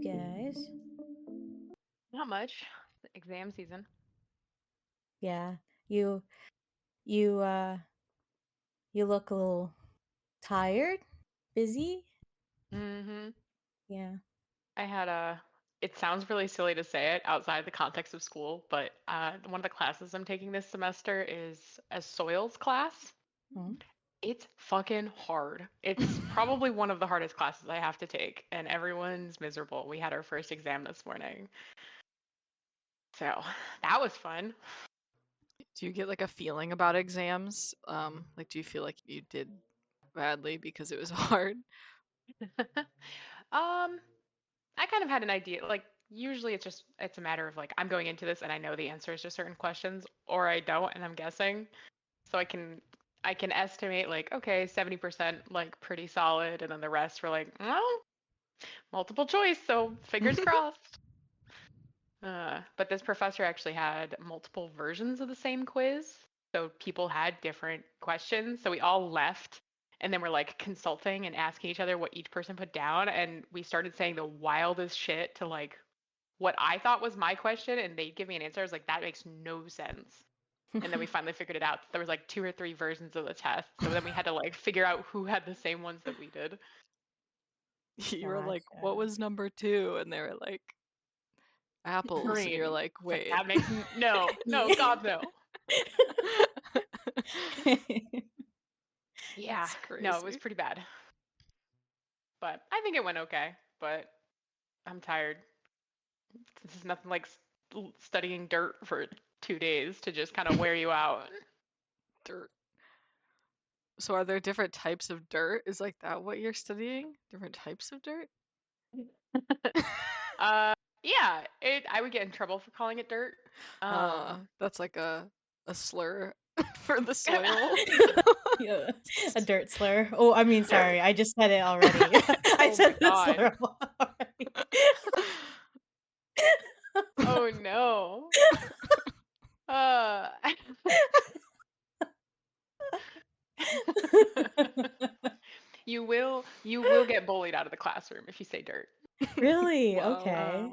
you guys? Not much. Exam season. Yeah, you you you look a little tired, busy. hmm Yeah. I had a. It sounds really silly to say it outside the context of school, but one of the classes I'm taking this semester is a soils class. Mm. It's fucking hard. It's probably one of the hardest classes I have to take, and everyone's miserable. We had our first exam this morning, so that was fun. Do you get like a feeling about exams? Like, do you feel like you did badly because it was hard? um, I kind of had an idea. Like usually it's a matter of like I'm going into this and I know the answers to certain questions, or I don't and I'm guessing. So I can estimate like okay, 70% like pretty solid, and then the rest were like, well, multiple choice, so fingers crossed. But this professor actually had multiple versions of the same quiz. So people had different questions. So we all left and then we're like consulting and asking each other what each person put down. And we started saying the wildest shit to like what I thought was my question. And they'd give me an answer. I was like, that makes no sense. And then we finally figured it out. There was like 2 or 3 versions of the test. So then we had to like figure out who had the same ones that we did. You were like, what Gotcha. was number two? And they were like, apples. And you're Green. like, It's like, wait. that makes no, Yeah. God, no. Yeah, That's no, it was crazy. pretty bad. But I think it went okay. But I'm tired. This is nothing like studying dirt for 2 days to just kind of wear you out. Dirt. So are there different types of dirt? Is like that what you're studying? Different types of dirt? Uh, yeah, I would get in trouble for calling it dirt. That's like a slur for the soil. Yeah, a dirt slur. Oh, I mean, There. sorry, I just said it already. I Oh my said the God. slur already. Oh no. Uh. you will get bullied out of the classroom if you say dirt. Really? Wow. Okay.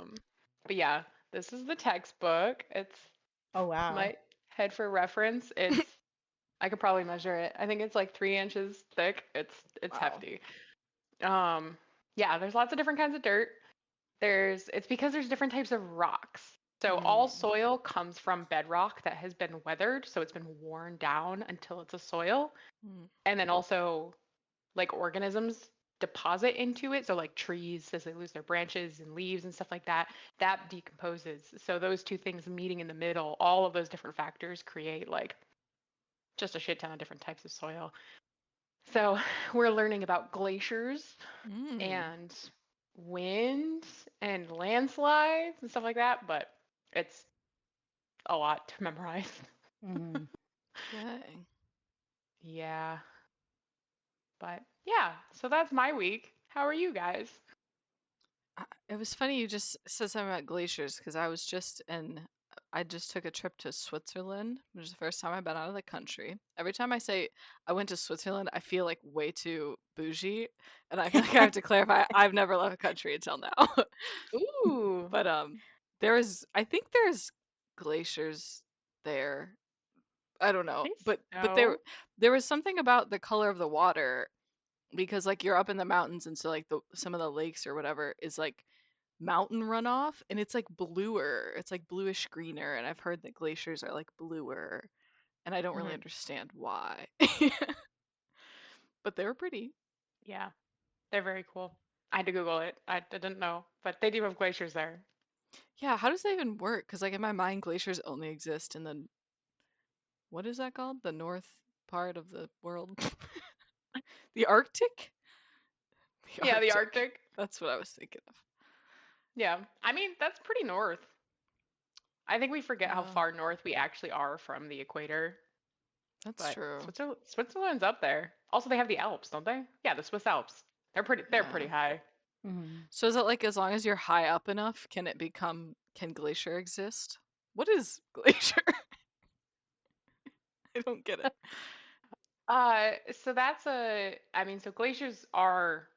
But yeah, this is the textbook. It's Oh, wow. my head for reference. I could probably measure it. I think it's like 3 inches thick. It's Wow. hefty. Um, yeah, there's lots of different kinds of dirt. It's because there's different types of rocks. So all Mm. soil comes from bedrock that has been weathered, so it's been worn down until it's a soil. Mm. And then also like organisms deposit into it. So like trees, as they lose their branches and leaves and stuff like that, that decomposes. So those two things meeting in the middle, all of those different factors create like just a shit ton of different types of soil. So we're learning about glaciers Mm. and wind and landslides and stuff like that, but it's a lot to memorize. Mhm. Dang. Yeah. But yeah, so that's my week. How are you guys? It was funny you just said something about glaciers because I just took a trip to Switzerland, which is the first time I've been out of the country. Every time I say I went to Switzerland, I feel like way too bougie, and I feel like I have to clarify I've never left the country until now. Ooh. But I think there's glaciers there. I don't know, Nice. but No. there was something about the color of the water because like you're up in the mountains and so like some of the lakes or whatever is like mountain runoff and it's like bluer. It's like bluish greener and I've heard that glaciers are like bluer and I don't really Mhm. understand why. But they were pretty. Yeah, they're very cool. I had to Google it. I didn't know, but they do have glaciers there. Yeah, how does that even work? Because like in my mind glaciers only exist in the what is that called? The north part of the world? The Arctic? The Yeah, the Arctic. Arctic. That's what I was thinking of. Yeah, I mean that's pretty north. I think we forget how Oh, far north we actually are from the equator, that's but true. Switzerland's up there. Also, they have the Alps, don't they? Yeah, the Swiss Alps. They're pretty Yeah. high. Mhm. So is it like as long as you're high up enough, can glacier exist? What is glacier? I don't get it. So that's I mean, so glaciers are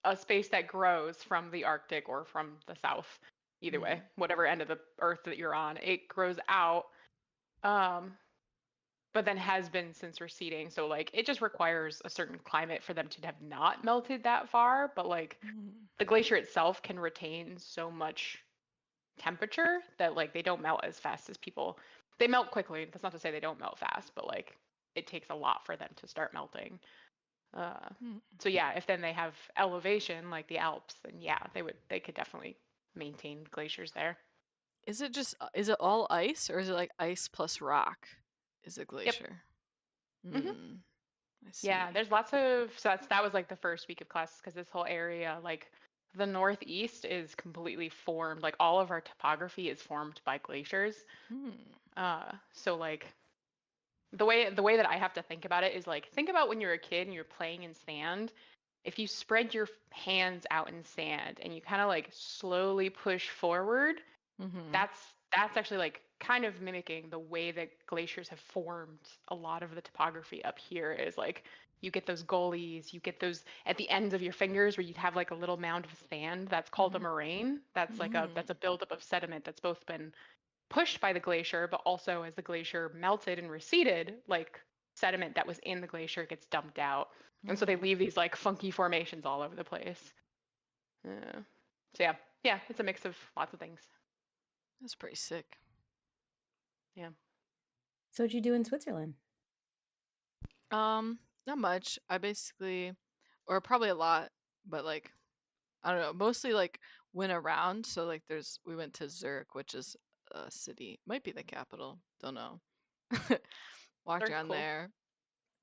a space that grows from the Arctic or from the south. Either way, Mm. whatever end of the earth that you're on, it grows out. Um, but then has been since receding. So like it just requires a certain climate for them to have not melted that far. But like Mm. the glacier itself can retain so much temperature that like they don't melt as fast as people. They melt quickly. That's not to say they don't melt fast, but like it takes a lot for them to start melting. Uh, Mm. so yeah, if then they have elevation like the Alps, then yeah, they could definitely maintain glaciers there. Is it all ice or is it like ice plus rock is a Yep. glacier? Hmm. Hmm. I Yeah, see. there's lots of so that was like the first week of classes because this whole area, like the Northeast, is completely formed. Like all of our topography is formed by glaciers. Hmm. So like the way that I have to think about it is like think about when you're a kid and you're playing in sand. If you spread your hands out in sand and you kind of like slowly push forward, Mm-hmm. that's that's actually like kind of mimicking the way that glaciers have formed a lot of the topography up here is like you get those gullies, you get those at the ends of your fingers where you'd have like a little mound of sand. That's called a Mm-hmm. moraine. That's like a Mm. that's a buildup of sediment that's both been pushed by the glacier, but also as the glacier melted and receded, like sediment that was in the glacier gets dumped out. And so they Mm. leave these like funky formations all over the place. Uh, so yeah, it's a mix of lots of things. That's pretty sick. Yeah. So what'd you do in Switzerland? Not much. I basically, or probably a lot, but like I don't know, mostly like went around. So like we went to Zurich, which is a city, might be the capital, don't know. Walked They're around cool. there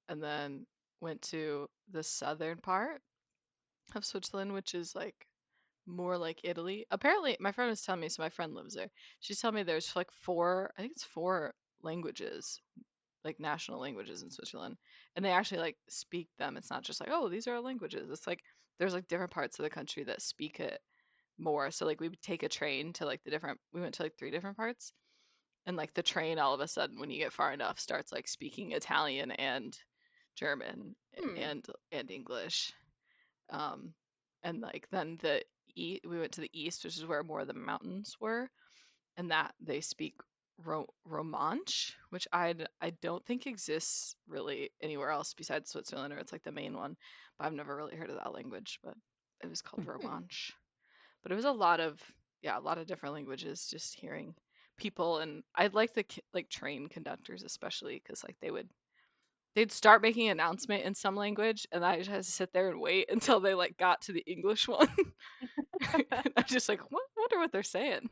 and then went to the southern part of Switzerland, which is like more like Italy. Apparently, my friend was telling me, so my friend lives there. She's telling me there's like I think it's four languages, like national languages in Switzerland, and they actually like speak them. It's not just like, oh, these are our languages. It's like there's like different parts of the country that speak it more. So like we would take a train to like we went to like three different parts, and like the train all of a sudden when you get far enough starts like speaking Italian and German Hmm. and English. Um, and like then we went to the east, which is where more of the mountains were, and that they speak Romanche, which I don't think exists really anywhere else besides Switzerland, or it's like the main one. But I've never really heard of that language, but it was called Hmm. Romanche. But it was a lot of yeah, a lot of different languages. Just hearing people, and I like the like train conductors especially because like they'd start making an announcement in some language, and I just had to sit there and wait until they like got to the English one. And I'm just like, what? Wonder what they're saying.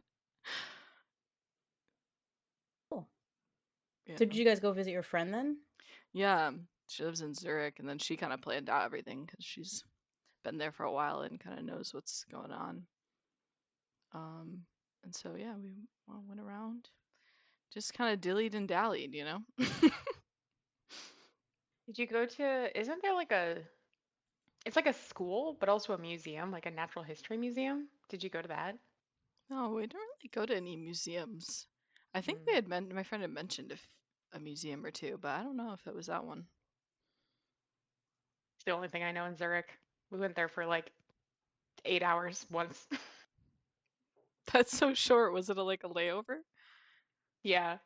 Cool. Yeah, So did you guys go visit your friend then? yeah. She lives in Zurich, and then she kind of planned out everything because she's been there for a while and kind of knows what's going on. Um, and so yeah, we went around, just kind of dillied and dallied, you know. Did you go to, isn't there like it's like a school, but also a museum, like a natural history museum? Did you go to that? No, we didn't really go to any museums. I think Hmm. my friend had mentioned a museum or two, but I don't know if it was that one. It's the only thing I know in Zurich. We went there for like 8 hours once. That's so short. Was it like a layover? Yeah.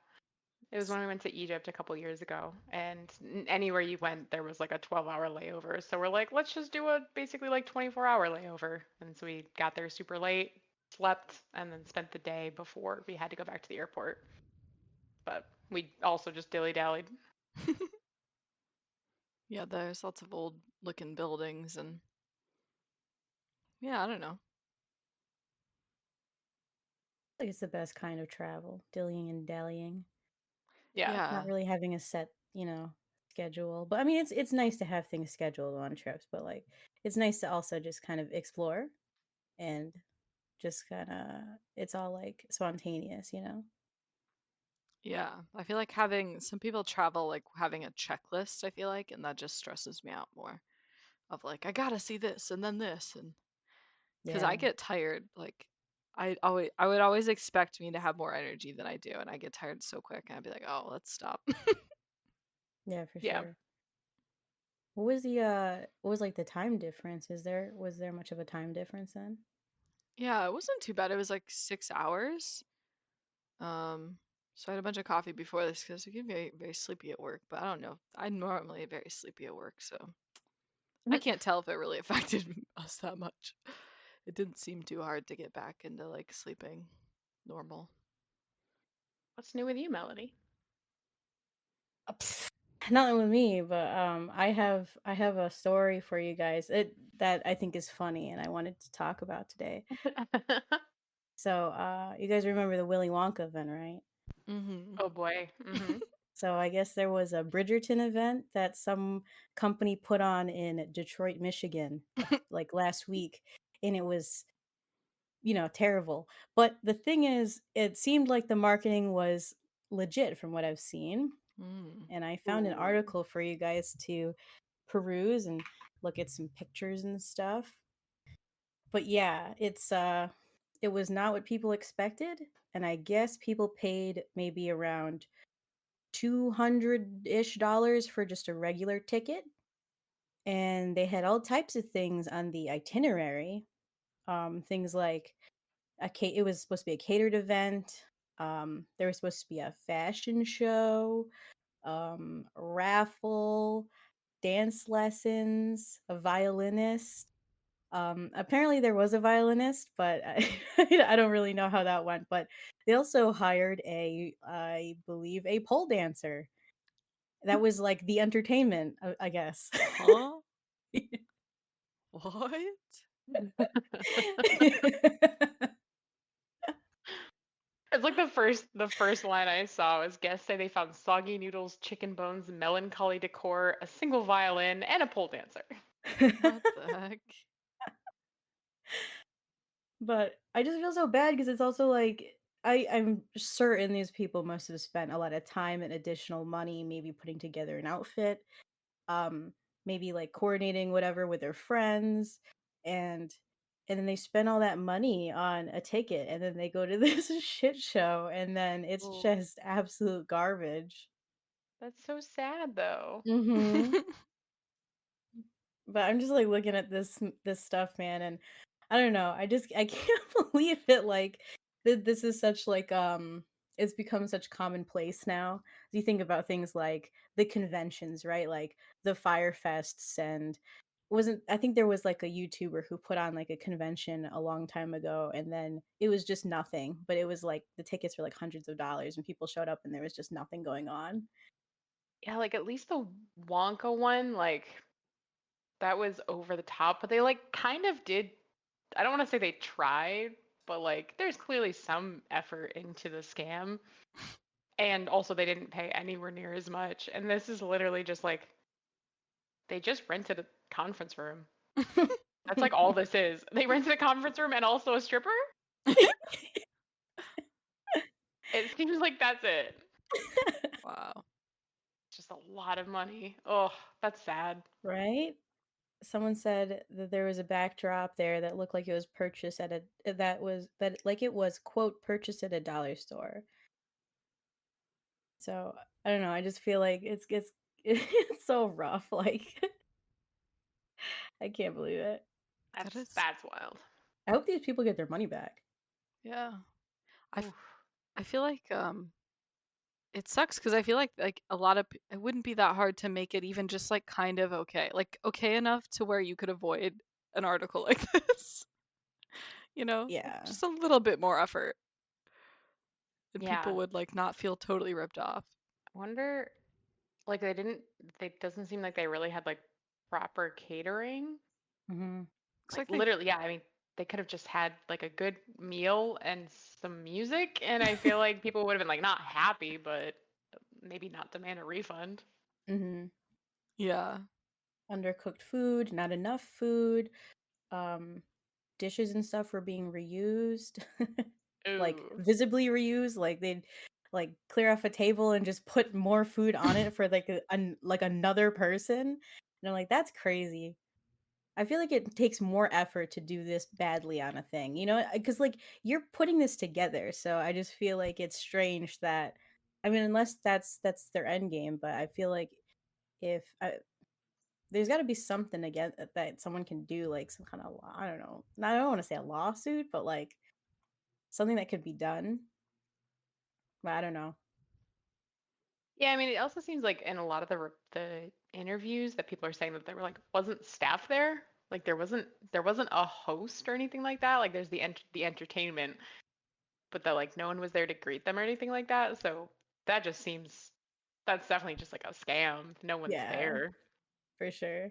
It was when we went to Egypt a couple years ago, and anywhere you went, there was like a 12-hour layover. So we're like, let's just do a basically like 24-hour layover. And so we got there super late, slept, and then spent the day before we had to go back to the airport. But we also just dilly-dallied. Yeah, there's lots of old looking buildings and yeah, I don't know. Like it's the best kind of travel, dillying and dallying, Yeah. not Yeah. really having a set, schedule. But I mean, it's nice to have things scheduled on trips, but like it's nice to also just kind of explore and just kind of it's all like spontaneous, you know? Yeah. I feel like some people travel like having a checklist, I feel like, and that just stresses me out more of like I gotta see this and then this and because I Yeah. get tired like I would always expect me to have more energy than I do and I get tired so quick and I'd be like, "Oh, let's stop." Yeah, for Yeah. sure. what was like the time difference? Was there much of a time difference then? Yeah, it wasn't too bad. It was like 6 hours. Um, so I had a bunch of coffee before this because I get very, very sleepy at work. But I don't know. I'm normally very sleepy at work, so I can't tell if it really affected us that much. It didn't seem too hard to get back into like sleeping normal. What's new with you, Melody? Pfft, nothing with me, but I have a story for you guys that I think is funny and I wanted to talk about today. So, you guys remember the Willy Wonka event, right? Mm-hmm. Oh boy. Mm-hmm. So I guess there was a Bridgerton event that some company put on in Detroit, Michigan, like last week, and it was, terrible. But the thing is, it seemed like the marketing was legit from what I've seen, Mm. and I found an Ooh. article for you guys to peruse and look at some pictures and stuff. But yeah, it was not what people expected, and I guess people paid maybe around 200-ish dollars for just a regular ticket, and they had all types of things on the itinerary. Things like it was supposed to be a catered event. There was supposed to be a fashion show, raffle, dance lessons, a violinist. Apparently there was a violinist, but I don't really know how that went. But they also hired I believe, a pole dancer. That was like the entertainment, I guess. Huh? What? It's like the first line I saw was guests say they found soggy noodles, chicken bones, melancholy decor, a single violin, and a pole dancer. What the heck? But I just feel so bad because it's also like I'm certain these people must have spent a lot of time and additional money maybe putting together an outfit, um, maybe like coordinating whatever with their friends, and and then they spend all that money on a ticket and then they go to this shit show and then it's Oh, just absolute garbage. that's so sad though. Mhm. But I'm just like looking at this stuff, man, and I don't know. I can't believe it. Like this is such like it's become such commonplace now. You think about things like the conventions, right? Like the Fire Fests and wasn't I think there was like a YouTuber who put on like a convention a long time ago and then it was just nothing, but it was like the tickets were like hundreds of dollars and people showed up and there was just nothing going on. Yeah, like at least the Wonka one, like that was over the top, but they like kind of did. I don't want to say they tried, but like there's clearly some effort into the scam. And also they didn't pay anywhere near as much. And this is literally just like they just rented a conference room. That's like all this is. They rented a conference room and also a stripper? It seems like that's it. Wow. It's just a lot of money. Oh, that's sad. Right? Someone said that there was a backdrop there that looked like it was purchased at a that like it was quote purchased at a dollar store. So I don't know. I just feel like it's it's so rough. Like I can't believe it. That That's is, that's wild. I hope these people get their money back. yeah. I, f- Oof. I feel like it sucks because I feel like a lot of it wouldn't be that hard to make it even just like kind of okay, like okay enough to where you could avoid an article like this. Like Yeah. just a little bit more effort, and people Yeah. would like not feel totally ripped off. I wonder like they doesn't seem like they really had like proper catering. Hmm. Looks Like like they, literally, yeah, I mean, they could have just had like a good meal and some music, and I feel like people would have been like not happy, but maybe not demand a refund. Hmm. yeah. Undercooked food, not enough food. Um, dishes and stuff were being reused. Like Ooh. visibly reused, like they'd like clear off a table and just put more food on it for like like another person. And I'm like, that's crazy. I feel like it takes more effort to do this badly on a thing, because like you're putting this together. So I just feel like it's strange that, I mean, unless that's their end game, but I feel like if I, there's got to be something again that someone can do, like some kind of law. I don't know. I don't want to say a lawsuit, but like something that could be done. But I don't know. Yeah, I mean, it also seems like in a lot of the interviews that people are saying that there were like wasn't staff there, like there wasn't a host or anything like that. Like there's the entertainment, but that like no one was there to greet them or anything like that. So that just seems that's definitely just like a scam. No one's Yeah, there. for sure.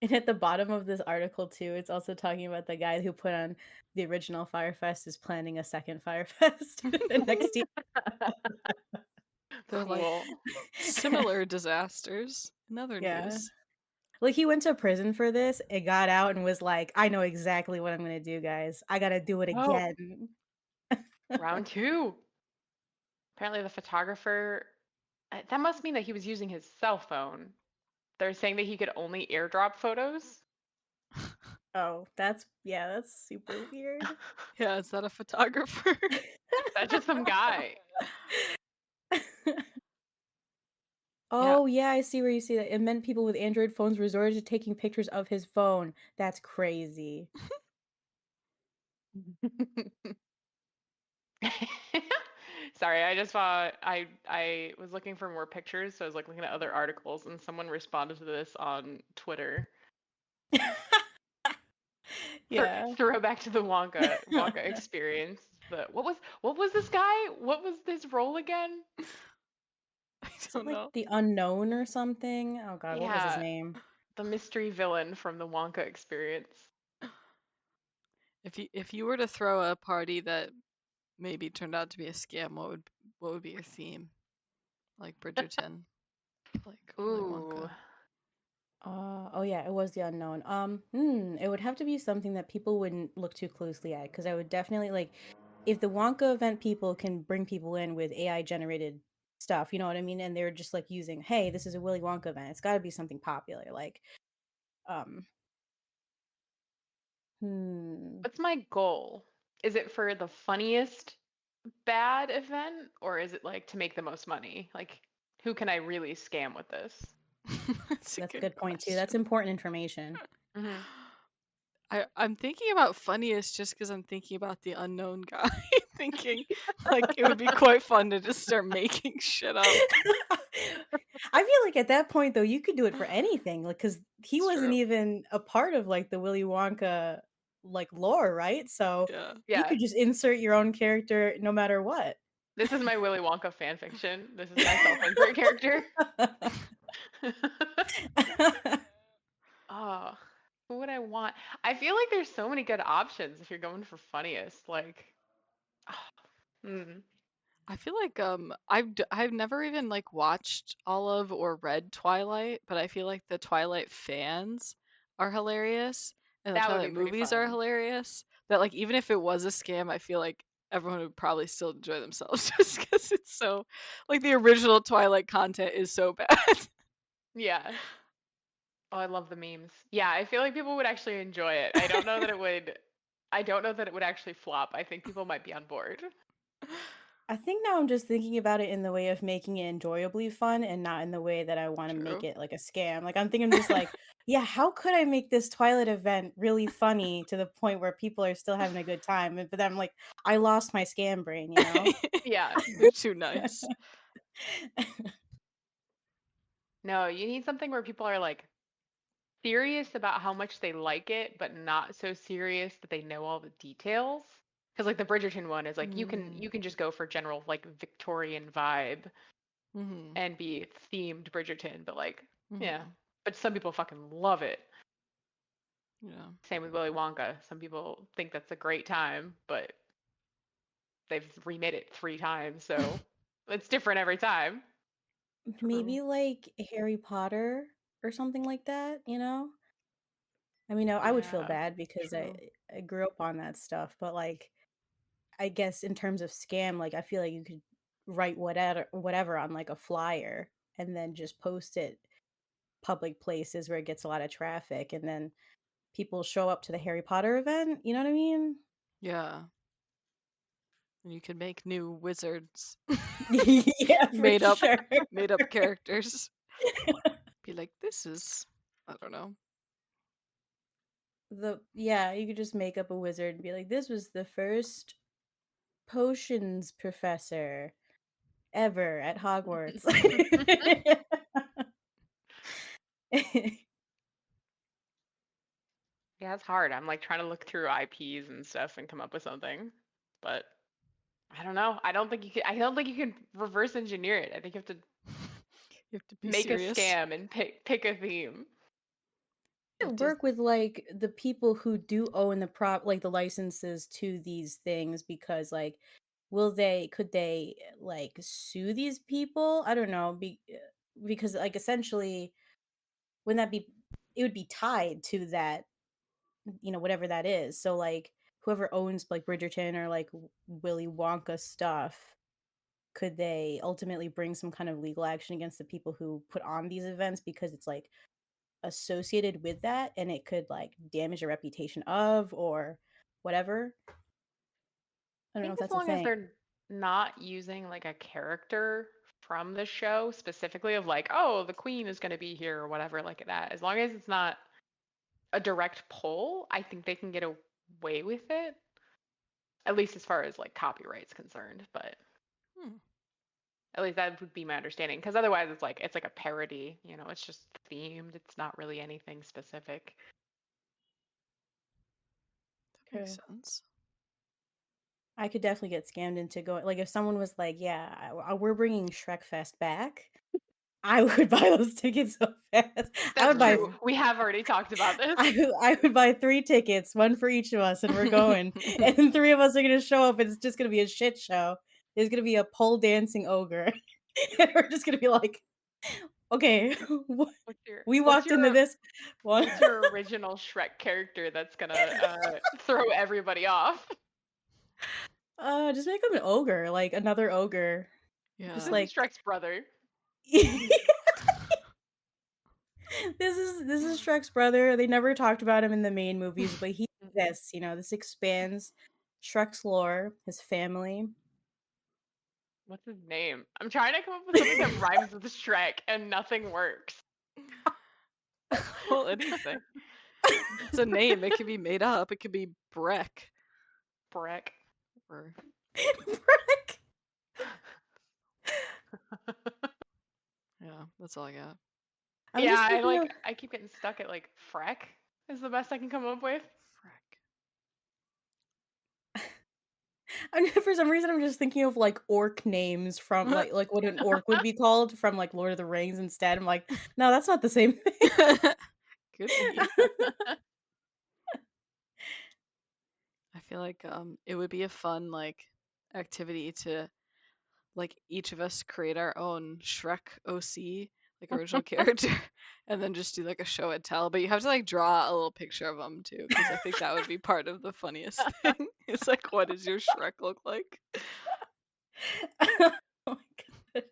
And at the bottom of this article too, it's also talking about the guy who put on the original Firefest is planning a second Firefest next year. They're like Cool. similar disasters in other Yeah. news. Like he went to prison for this and got out and was like, I know exactly what I'm gonna do, guys. I gotta do it Oh, again. round two. Apparently, the photographer. That must mean that he was using his cell phone. They're saying that he could only airdrop photos. Oh, that's super weird. Yeah, is that a photographer? That's just some guy. Oh, yeah, I see where you see that. It meant people with Android phones resorted to taking pictures of his phone. That's crazy. Sorry, I just saw I was looking for more pictures, so I was like looking at other articles, and someone responded to this on Twitter. Yeah. Throwback to the Wonka experience. But what was this guy? What was this role again? I Is it don't like know. the unknown or something? Oh God, what was his Yeah, name? the mystery villain from the Wonka experience. If you were to throw a party that maybe turned out to be a scam, what would be your theme? Like Bridgerton, like Willy Ooh. Wonka. Oh yeah, it was the unknown. It would have to be something that people wouldn't look too closely at, because I would definitely like if the Wonka event people can bring people in with AI generated stuff, you know what I mean? And they're just like using, hey, this is a Willy Wonka event. It's got to be something popular, like, um, hmm, What's my goal? Is it for the funniest bad event, or is it like to make the most money? Like, who can I really scam with this? That's a that's a good good point too. question. That's important information. Hmm. I'm thinking about funniest just because I'm thinking about the unknown guy. Thinking like it would be quite fun to just start making shit up. I feel like at that point though, you could do it for anything, like because he It's wasn't true. even a part of like the Willy Wonka like lore, right? So Yeah. you Yeah, could just insert your own character no matter what. this is my Willy Wonka fan fiction. This is my self-insert character. Oh, who would I want? I feel like there's so many good options if you're going for funniest. Like, hmm. I feel like I've never even like watched all of or read Twilight, but I feel like the Twilight fans are hilarious and the That would be Twilight pretty movies are fun. hilarious. That like even if it was a scam, I feel like everyone would probably still enjoy themselves just because it's so like the original Twilight content is so bad. Yeah. Oh, I love the memes. Yeah, I feel like people would actually enjoy it. I don't know that it would. I don't know that it would actually flop. I think people might be on board. I think now I'm just thinking about it in the way of making it enjoyably fun and not in the way that I want to make True. it like a scam. Like I'm thinking just like, yeah, how could I make this Twilight event really funny to the point where people are still having a good time? But then I'm like, I lost my scam brain, you know? Yeah. You're too nice. No, you need something where people are like serious about how much they like it, but not so serious that they know all the details. Because like the Bridgerton one is like you can Mm. you can just go for general like Victorian vibe Mhm. and be themed Bridgerton, but like yeah. Mhm. But some people fucking love it. Yeah. Same with Willy Wonka. Some people think that's a great time, but they've remade it 3 times, so it's different every time. True. Maybe like Harry Potter or something like that, you know? I mean, I would feel Yeah. bad because True. I grew up on that stuff, but like I guess in terms of scam, like I feel like you could write whatever on like a flyer and then just post it public places where it gets a lot of traffic and then people show up to the Harry Potter event, you know what I mean? Yeah. And you can make new wizards. Yeah, for made up sure. made up characters. Be like, this is, I don't know. You could just make up a wizard and be like, this was the first potions professor ever at Hogwarts. Yeah, it's hard. I'm like trying to look through IPs and stuff and come up with something, but I don't know. I don't think you can. I don't think you can reverse engineer it. I think you have to You have to be make a serious. scam and pick a theme. Work with like the people who do own the licenses to these things, because like could they like sue these people? I don't know, because like essentially wouldn't that be it would be tied to that, whatever that is. So like whoever owns like Bridgerton or like Willy Wonka stuff, could they ultimately bring some kind of legal action against the people who put on these events because it's like associated with that and it could like damage a reputation of or whatever? I I don't know think if as that's a long as thing. they're not using like a character from the show specifically of like, oh, the queen is going to be here or whatever like that. As long as it's not a direct pull, I think they can get away with it. At least as far as like copyright's concerned, but at least that would be my understanding. Because otherwise, it's like a parody. It's just themed. It's not really anything specific. That makes sense. I could definitely get scammed into going, like if someone was like, yeah, we're bringing Shrek Fest back, I would buy those tickets so fast. That's true. We have already talked about this. I would buy 3 tickets, one for each of us, and we're going. And 3 of us are gonna show up, and it's just gonna be a shit show. There's gonna be a pole dancing ogre, and we're just gonna be like, okay, we walked into this one. What's your original Shrek character that's gonna throw everybody off? Just make him an ogre, like another ogre. Yeah. Just like Shrek's brother. This is Shrek's brother. They never talked about him in the main movies, but he exists. This expands Shrek's lore, his family. What's his name? I'm trying to come up with something that rhymes with Shrek, and nothing works. Well, anything. It's a name. It can be made up. It could be Breck. Breck. Or... Breck. Yeah, that's all I got. I keep getting stuck at like Freck is the best I can come up with. Freck. I mean, for some reason, I'm just thinking of like orc names from like what an orc would be called from like Lord of the Rings instead. I'm like, no, that's not the same thing. Could be. I feel like it would be a fun like activity to like each of us create our own Shrek OC, like original character, and then just do like a show and tell. But you have to like draw a little picture of them too, because I think that would be part of the funniest thing. It's like, what does your Shrek look like? Oh my God.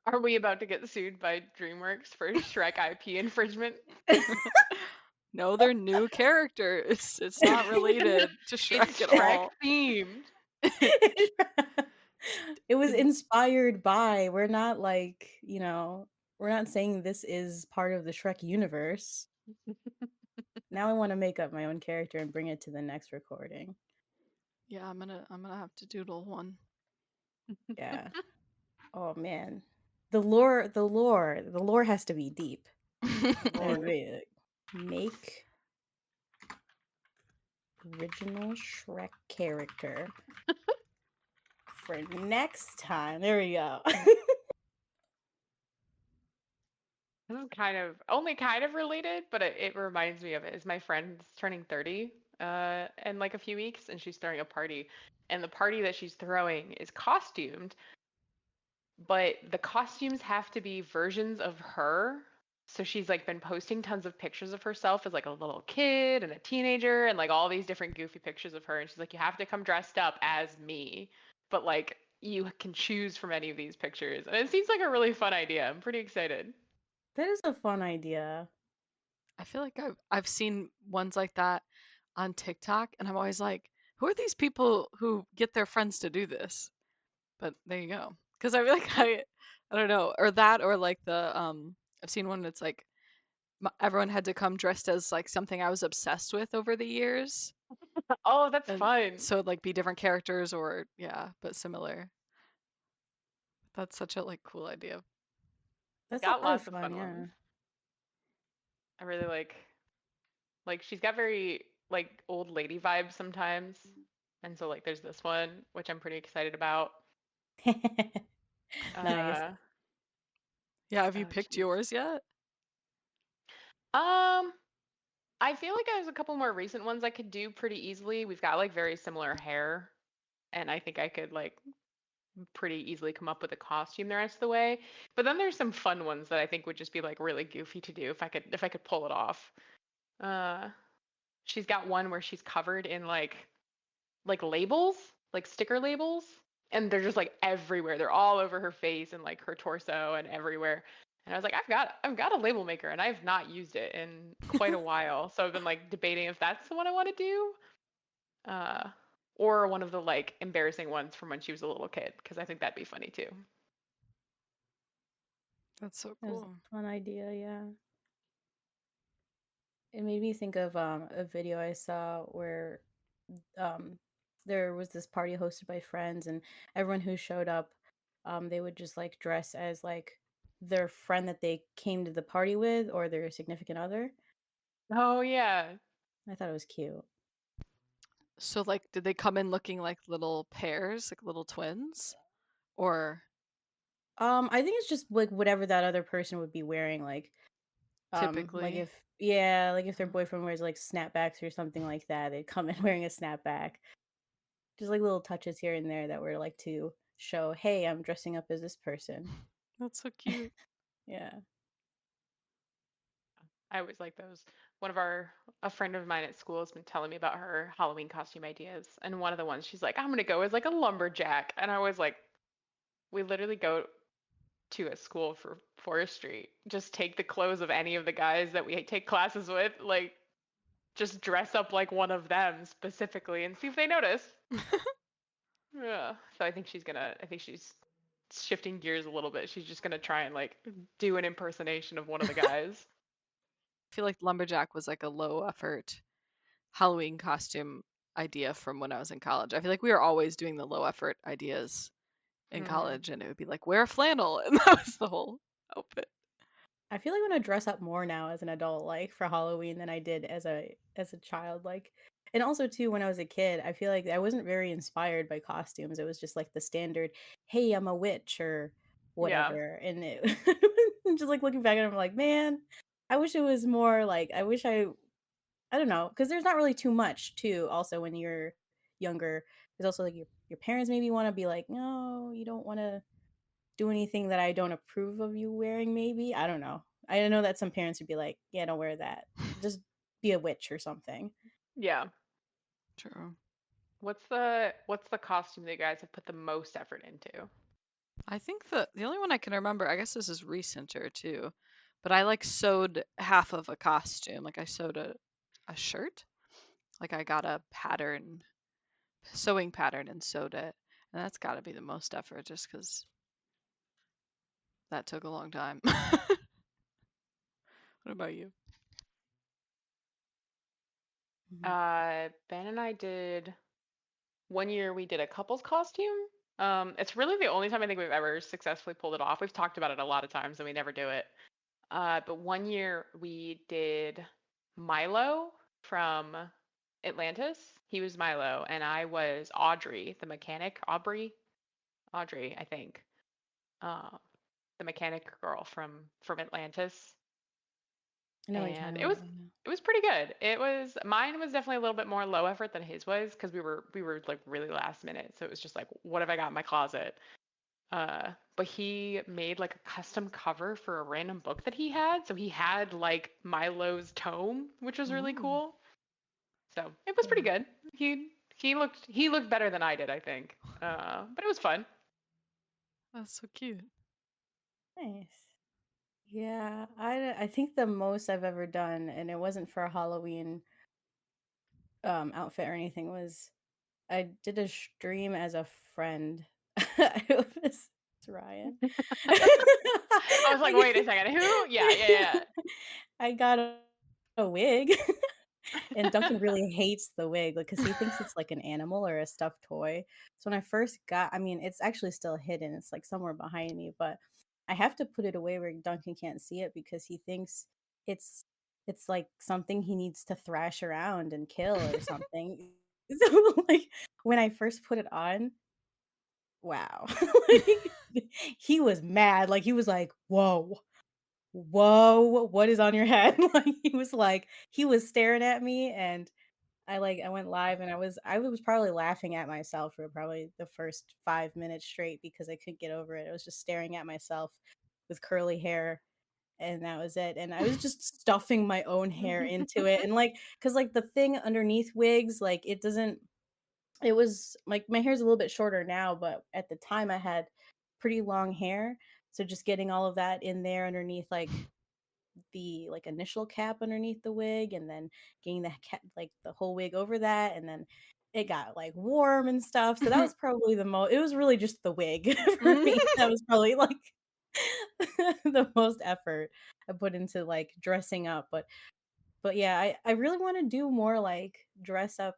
Are we about to get sued by DreamWorks for Shrek IP infringement? No, they're new characters. It's not related to Shrek at all. Themed. It was inspired by. We're not like, we're not saying this is part of the Shrek universe. Now I want to make up my own character and bring it to the next recording. Yeah, I'm gonna have to doodle one. Yeah. Oh man. The lore has to be deep. Make original Shrek character for next time. There we go. This is only kind of related, but it reminds me of it. Is my friend's turning 30 in like a few weeks, and she's throwing a party, and the party that she's throwing is costumed, but the costumes have to be versions of her. So she's like been posting tons of pictures of herself as like a little kid and a teenager and like all these different goofy pictures of her, and she's like, you have to come dressed up as me, but like you can choose from any of these pictures, and it seems like a really fun idea. I'm pretty excited. That is a fun idea. I feel like I've seen ones like that on TikTok, and I'm always like, who are these people who get their friends to do this? But there you go. Because I feel like I don't know, or that, or like the I've seen one that's like everyone had to come dressed as like something I was obsessed with over the years, Oh, that's and fun. so it'd like be different characters or yeah, but similar. That's such a like cool idea. That's a Got lot of lots of fun, fun yeah. ones. I really like she's got very like old lady vibes sometimes. And so like there's this one which I'm pretty excited about. Nice. Uh Yeah, have you oh picked geez. yours yet? I feel like there's a couple more recent ones I could do pretty easily. We've got like very similar hair, and I think I could like pretty easily come up with a costume the rest of the way. But then there's some fun ones that I think would just be like really goofy to do if I could pull it off. Uh she's got one where she's covered in like labels, like sticker labels, and they're just like everywhere. They're all over her face and like her torso and everywhere. And I was like, I've got a label maker and I've not used it in quite a while. So I've been like debating if that's the one I want to do. Or one of the like embarrassing ones from when she was a little kid, because I think that'd be funny too. That's so That was cool. a fun idea, yeah. It made me think of a video I saw where um there was this party hosted by friends, and everyone who showed up, they would just like dress as like their friend that they came to the party with or their significant other. Oh yeah. I thought it was cute. So like did they come in looking like little pairs, like little twins? Or I think it's just like whatever that other person would be wearing, like typically? if yeah, like if their Uh, boyfriend wears like snapbacks or something like that, they'd come in wearing a snapback. Just like little touches here and there that were like to show, hey, I'm dressing up as this person. That's so cute. Yeah. I always like those. One of our a friend of mine at school has been telling me about her Halloween costume ideas, and one of the ones she's like, I'm gonna go as like a lumberjack, and I was like, we literally go to a school for forestry. Just take the clothes of any of the guys that we take classes with, like just dress up like one of them specifically and see if they notice. Yeah. So I think she's shifting gears a little bit. She's just gonna try and like do an impersonation of one of the guys. I feel like lumberjack was like a low effort Halloween costume idea from when I was in college. I feel like we were always doing the low effort ideas in Hmm. college, and it would be like wear a flannel, and that was the whole outfit. I feel like I'm gonna dress up more now as an adult, like for Halloween, than I did as a child. Like, and also too, when I was a kid, I feel like I wasn't very inspired by costumes. It was just like the standard, "Hey, I'm a witch" or Yeah. whatever. And it just like looking back at it, I'm like, man, I wish it was more like I don't know, because there's not really too much too. Also, when you're younger, there's also like your parents maybe want to be like, no, you don't want to do anything that I don't approve of you wearing, maybe. I don't know. I know that some parents would be like, yeah, don't wear that. Just be a witch or something. Yeah. True. What's the costume that you guys have put the most effort into? I think the only one I can remember, I guess this is recenter too, but I like sewed half of a costume. Like I sewed a shirt. Like I got a pattern, sewing pattern, and sewed it. And that's got to be the most effort just because that took a long time. What about you? Mhm. Ben and I did one year we did a couple's costume. It's really the only time I think we've ever successfully pulled it off. We've talked about it a lot of times and we never do it. But one year we did Milo from Atlantis. He was Milo, and I was Audrey, the mechanic. Audrey, I think. Uh, the mechanic girl from Atlantis. I know what you're And talking about. Yeah. it was pretty good. It was mine was definitely a little bit more low effort than his was because we were like really last minute. So it was just like, what have I got in my closet? But he made like a custom cover for a random book that he had. So he had like Milo's tome, which was really Ooh, cool. So it was pretty Yeah. good. He looked better than I did, I think. But it was fun. that's so cute. Nice. Yeah, I think the most I've ever done, and it wasn't for a Halloween outfit or anything, was I did a stream as a friend. It was Ryan. I was like, wait a second, who? Yeah. I got a wig. And Duncan Yeah. really hates the wig, like, cause he thinks it's like an animal or a stuffed toy. So when I first got I mean, it's actually still hidden, it's, like, somewhere behind me, but I have to put it away where Duncan can't see it because he thinks it's it's, like, something he needs to thrash around and kill or something. So, like, when I first put it on, wow. Like, he was mad, like, he was like, "Whoa. Whoa, what is on your head?" Like, he was staring at me, and I went live and I was probably laughing at myself for probably the first 5 minutes straight because I couldn't get over it. I was just staring at myself with curly hair, and that was it, and I was just stuffing my own hair into it, and, like, cause like, the thing underneath wigs, like, it doesn't it was like, my hair's a little bit shorter now, but at the time, I had pretty long hair, so just getting all of that in there underneath, like, initial cap underneath the wig and then getting the cap like, the whole wig over that, and then it got, like, warm and stuff, so that was probably it was really just the wig for me. That was probably, like, the most effort I put into, like, dressing up, but yeah, I really wanna do more, like, dress up,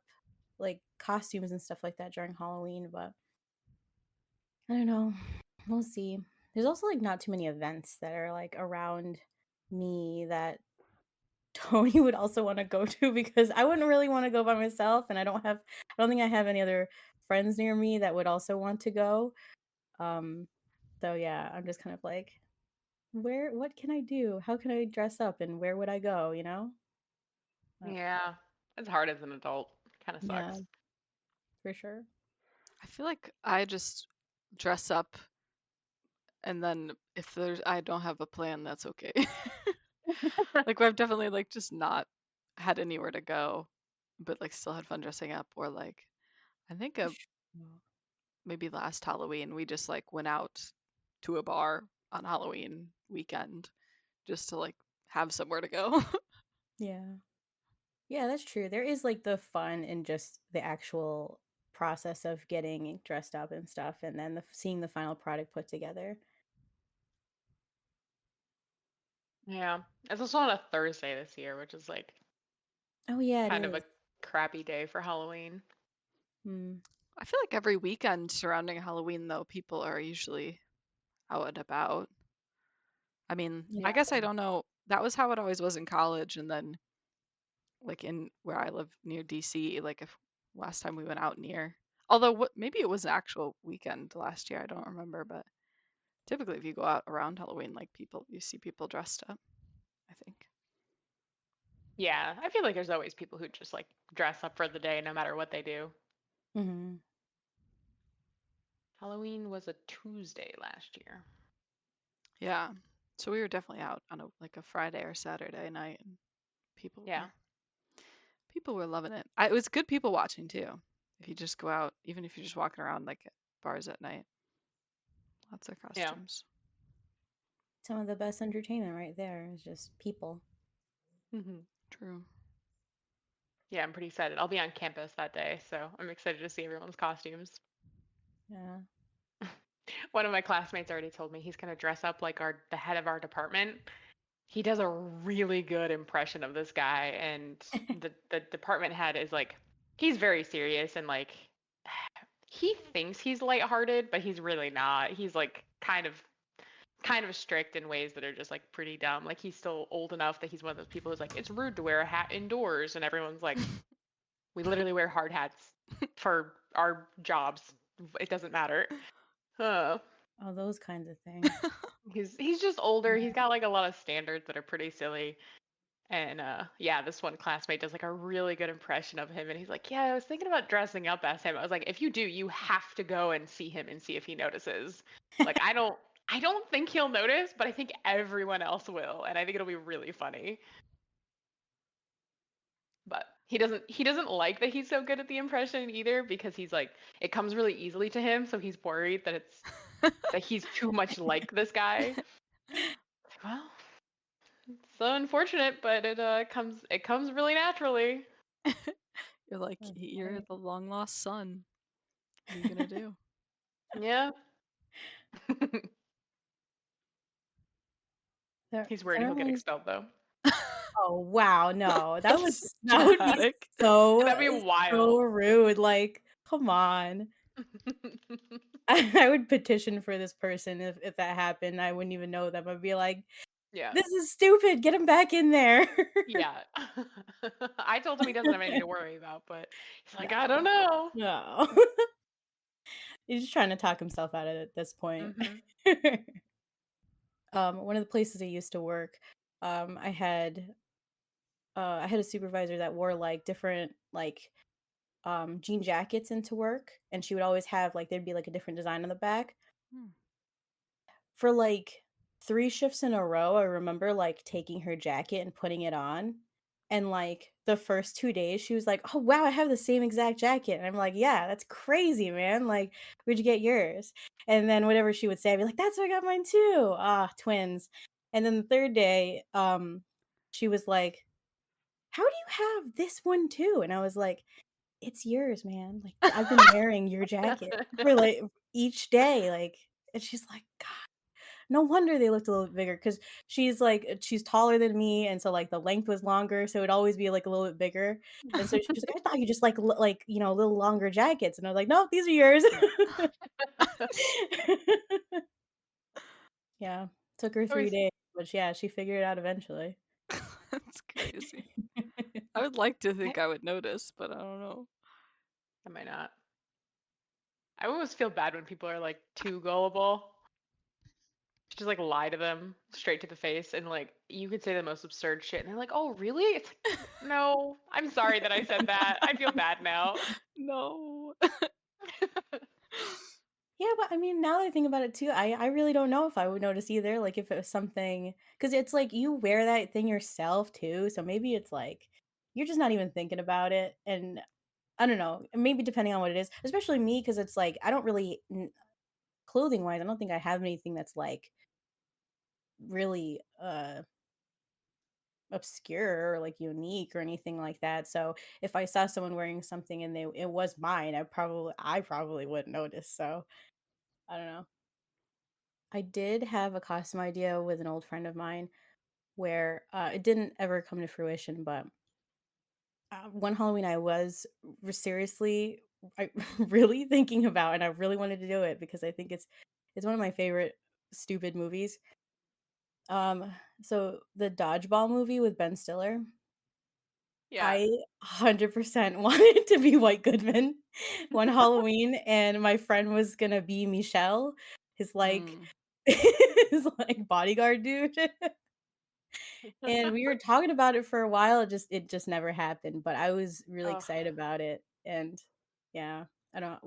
like, costumes and stuff like that during Halloween, but I don't know. We'll see. There's also, like, not too many events that are, like, around me that Tony would also wanna go to because I wouldn't really wanna go by myself, and I don't think I have any other friends near me that would also want to go. Um, so yeah, I'm just kind of like, what can I do? How can I dress up, and where would I go, you know? Uh, Yeah. It's hard as an adult. Kind of yeah, sucks. for sure. I feel like I just dress up and then if there's I don't have a plan, that's okay. Like I've definitely like just not had anywhere to go, but like still had fun dressing up. Or like I think Well, maybe last Halloween we just like went out to a bar on Halloween weekend just to like have somewhere to go. yeah. Yeah, that's true. There is, like, the fun in just the actual process of getting dressed up and stuff, and then seeing the final product put together. Yeah. It's also on a Thursday this year, which is like Oh, yeah, it kind of a is. crappy day for Halloween. Mm, I feel like every weekend surrounding Halloween though, people are usually out and about. I mean, I yeah. guess I don't know. That was how it always was in college, and then like in where I live near DC, like if last time we went out near, although what maybe it was an actual weekend last year, I don't remember, but typically if you go out around Halloween, like people you see people dressed up, I think. Yeah. I feel like there's always people who just like dress up for the day no matter what they do. Mhm. Halloween was a Tuesday last year. Yeah. So we were definitely out on a like a Friday or Saturday night and people Yeah. were people were loving it. It was good people watching too. If you just go out, even if you're just walking around like at bars at night, lots of Yeah. costumes. Some of the best entertainment right there is just people. Hmm. True. Yeah, I'm pretty excited. I'll be on campus that day, so I'm excited to see everyone's costumes. Yeah. One of my classmates already told me he's gonna dress up like the head of our department. He does a really good impression of this guy, and the department head is like he's very serious and like he thinks he's lighthearted, but he's really not. He's like kind of strict in ways that are just like pretty dumb. Like he's still old enough that he's one of those people who's like, it's rude to wear a hat indoors, and everyone's like, we literally wear hard hats for our jobs. It doesn't matter. Uh, All those kinds of things. he's just older. He's got like a lot of standards that are pretty silly. And yeah, this one classmate does like a really good impression of him, and he's like, "Yeah, I was thinking about dressing up as him." I was like, "If you do, you have to go and see him and see if he notices." Like, I don't think he'll notice, but I think everyone else will, and I think it'll be really funny. But he doesn't like that he's so good at the impression either because he's like it comes really easily to him, so he's worried that he's too much like this guy. Well, it's so unfortunate, but it comes really naturally. You're like, That's you're funny. the long lost son. What are you gonna do? Yeah. He's worried he'll get Everyone's expelled though. oh, wow, no. That would That's that would be dramatic. so That'd be so wild. rude, like, come on. I would petition for this person if that happened. I wouldn't even know them. I'd be like, Yeah. "This is stupid. Get him back in there." Yeah. I told him he doesn't have anything to worry about, but he's like, I don't No. know. No. He's just trying to talk himself out of it at this point. Hmm. One of the places I used to work, um, I had I had a supervisor that wore like different like jean jackets into work, and she would always have like there'd be like a different design on the back. Hmm. For like 3 shifts in a row, I remember like taking her jacket and putting it on. And like the first 2 days, she was like, "Oh wow, I have the same exact jacket." And I'm like, "Yeah, that's crazy, man. Like, where'd you get yours?" And then whatever she would say, I'd be like, "That's where I got mine too." Ah, twins. And then the third day, she was like, "How do you have this one too?" And I was like, "It's yours, man. Like, I've been wearing your jacket for like each day." Like, and she's like, no wonder they looked a little bit bigger because she's like she's taller than me, and so like the length was longer, so it'd always be like a little bit bigger. And so she's like, "I thought you just like like a little longer jackets," and I was like, "No, these are yours." Yeah, took her 3 days, but yeah, she figured it out eventually. That's crazy. I would like to think I would notice, but I don't know. I might not. I always feel bad when people are like too gullible. Just like lie to them straight to the face, and like you could say the most absurd shit, and they're like, "Oh, really?" It's like, no, I'm sorry that I said that. I feel bad now. No. Yeah, but I mean, now that I think about it too, I really don't know if I would notice either. Like if it was something, because it's like you wear that thing yourself too, so maybe it's like you're just not even thinking about it, and I don't know, maybe depending on what it is, especially me, because it's like I don't really clothing wise, I don't think I have anything that's like really obscure or like unique or anything like that. So if I saw someone wearing something and it was mine, I probably wouldn't notice. So I don't know. I did have a costume idea with an old friend of mine where it didn't ever come to fruition, but one Halloween I was seriously really thinking about, and I really wanted to do it because I think it's one of my favorite stupid movies. Um, so the Dodgeball movie with Ben Stiller, Yeah. I 100% wanted to be White Goodman one Halloween, and my friend was gonna be Michelle, his like Mm. his like bodyguard dude. And we were talking about it for a while, it just never happened, but I was really Oh, excited about it, and yeah, I don't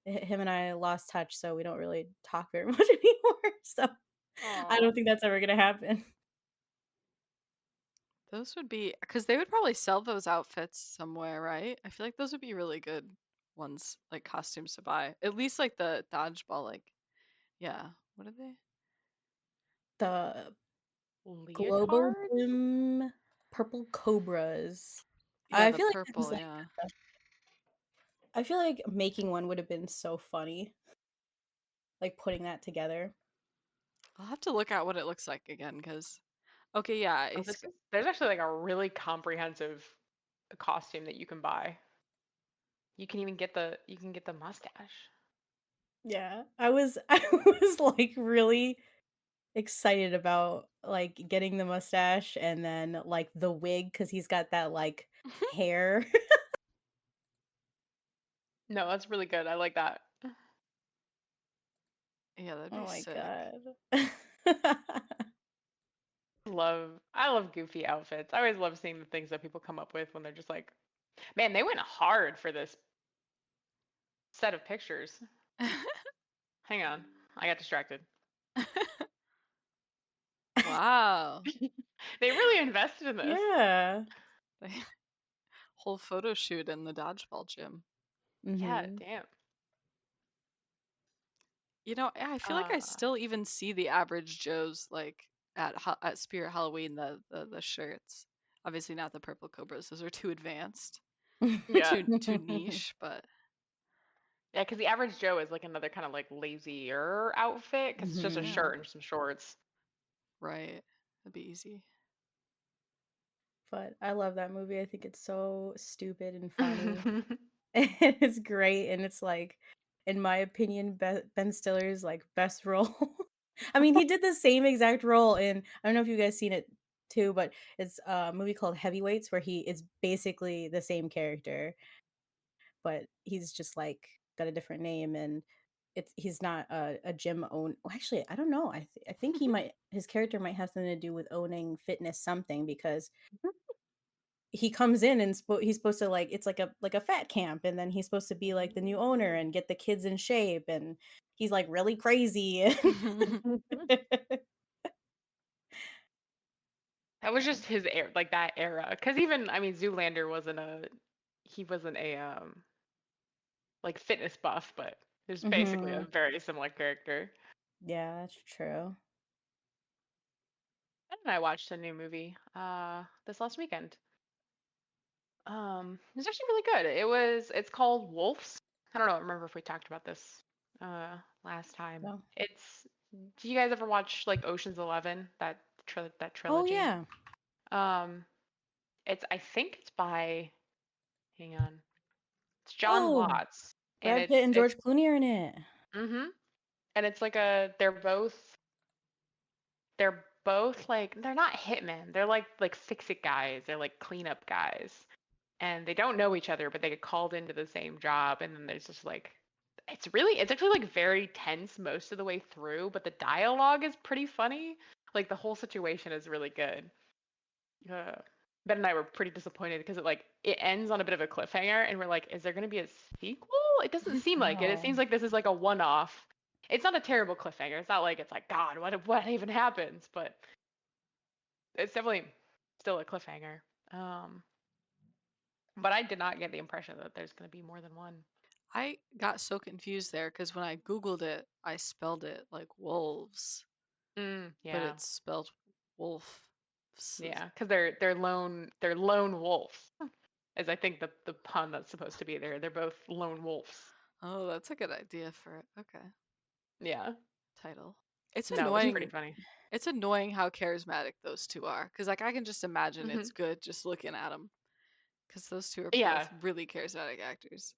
him and I lost touch, so we don't really talk very much anymore, so I aw. don't think that's ever gonna happen. Those would be because they would probably sell those outfits somewhere, right? I feel like those would be really good ones, like costumes to buy. At least like the dodgeball, like yeah. What are they? The Global Leotards? Gym Purple Cobras. Yeah, I the feel like this is purple, like yeah. I feel like making one would have been so funny, like putting that together. I'll have to look at what it looks like again, because okay, yeah, Oh, there's actually like a really comprehensive costume that you can buy. You can get the mustache. Yeah, I was I was like really excited about like getting the mustache and then like the wig because he's got that like hair. No, that's really good. I like that. yeah, that'd Oh be my sick. god. I love goofy outfits. I always love seeing the things that people come up with when they're just like, man, they went hard for this set of pictures. Hang on, I got distracted. Wow. They really invested in this. Yeah. Whole photo shoot in the dodgeball gym. Yeah, Mhm. damn. You know, I feel like I Uh, still even see the average Joes like at Spirit Halloween the shirts. Obviously not the purple cobras; those are too advanced, yeah, too niche. But yeah, because the average Joe is like another kind of like lazier outfit because it's just a Mhm. yeah, shirt and some shorts. right. That'd be easy. But I love that movie. I think it's so stupid and funny. It's great, and it's like, in my opinion, Ben Stiller's like best role. I mean, he did the same exact role in, I don't know if you guys seen it too, but it's a movie called Heavyweights where he is basically the same character, but he's just like got a different name, and he's not a gym own. Well, actually, I don't know. I think his character might have something to do with owning fitness something, because he comes in and he's supposed to, like, it's like a fat camp, and then he's supposed to be like the new owner and get the kids in shape, and he's like really crazy. That was just his era, like that era. Because even, I mean, Zoolander he wasn't a like fitness buff, but it was basically a Hmm. very similar character. Yeah, that's true. And I watched a new movie this last weekend. It was actually really good. It's called Wolves. I don't know, I remember if we talked about this last time. Well, Do you guys ever watch like Ocean's 11, that oh trilogy? yeah, Um I think it's by, hang on. It's John oh, Watts, and Brad Pitt and it's George Clooney are in it. mhm. And it's like they're both like, they're not hitmen. They're like fix it guys. They're like cleanup guys. And they don't know each other, but they get called into the same job, and then there's just like, it's actually like very tense most of the way through, but the dialogue is pretty funny. Like the whole situation is really good. uh, Ben and I were pretty disappointed because it ends on a bit of a cliffhanger, and we're like, is there going to be a sequel? It doesn't seem like it. It Oh seems like this is like a one-off. It's not a terrible cliffhanger. It's not like it's like, God, what even happens? But it's definitely still a cliffhanger. Um, but I did not get the impression that there's going to be more than one. I got so confused there because when I Googled it, I spelled it like wolves, but Yeah, it's spelled wolf. yeah, because they're lone wolves, is I think the pun that's supposed to be there. They're both lone wolves. Oh, that's a good idea for it. Okay, Yeah, title. It's no, it's do pretty annoying. funny. It's annoying how charismatic those two are because like I can just imagine Hmm. it's good just looking at them because those two are both Yeah, really charismatic actors.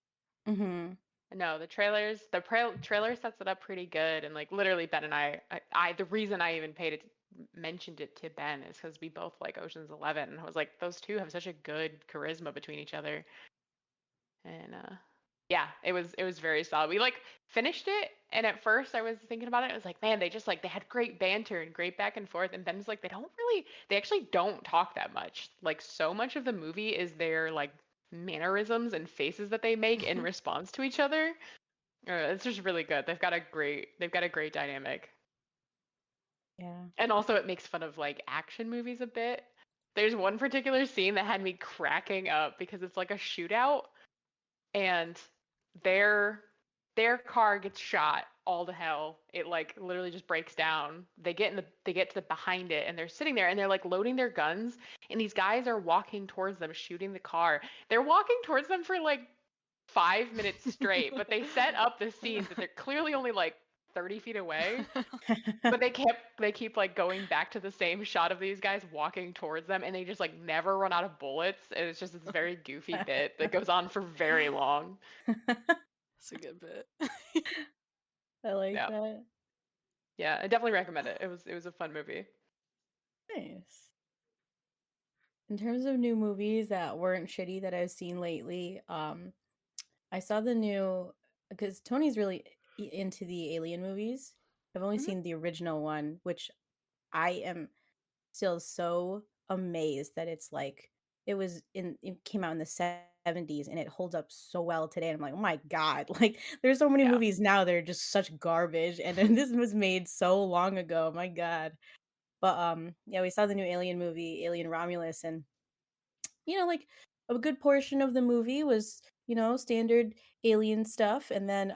mm-hmm. no, trailer sets it up pretty good, and like literally Ben and the reason I even mentioned it to Ben is because we both like Ocean's 11, and I was like, those two have such a good charisma between each other, and yeah, it was very solid. We like finished it, and at first I was thinking about it. I was like, man, they had great banter and great back and forth. And Ben's like, they actually don't talk that much. Like so much of the movie is their like mannerisms and faces that they make in response to each other. It's just really good. They've got a great dynamic. Yeah. And also it makes fun of like action movies a bit. There's one particular scene that had me cracking up because it's like a shootout, and their their car gets shot all to hell. It like literally just breaks down. They get to the behind it, and they're sitting there, and they're like loading their guns, and these guys are walking towards them shooting the car. They're walking towards them for like 5 minutes straight, but they set up the scenes that they're clearly only like 30 feet away. But they keep like going back to the same shot of these guys walking towards them, and they just like never run out of bullets. And it's just this very goofy bit that goes on for very long. That's a good bit. I like Yeah. that. Yeah, I definitely recommend it. It was a fun movie. Nice. In terms of new movies that weren't shitty that I've seen lately, I saw the new, because Tony's really into the Alien movies. I've only Mhm. seen the original one, which I am still so amazed that it's like it came out in the 70s and it holds up so well today. And I'm like, oh my God, like there's so many Yeah. movies now that are just such garbage. And then this was made so long ago. My God. But yeah, we saw the new Alien movie, Alien Romulus, and like a good portion of the movie was, standard alien stuff. And then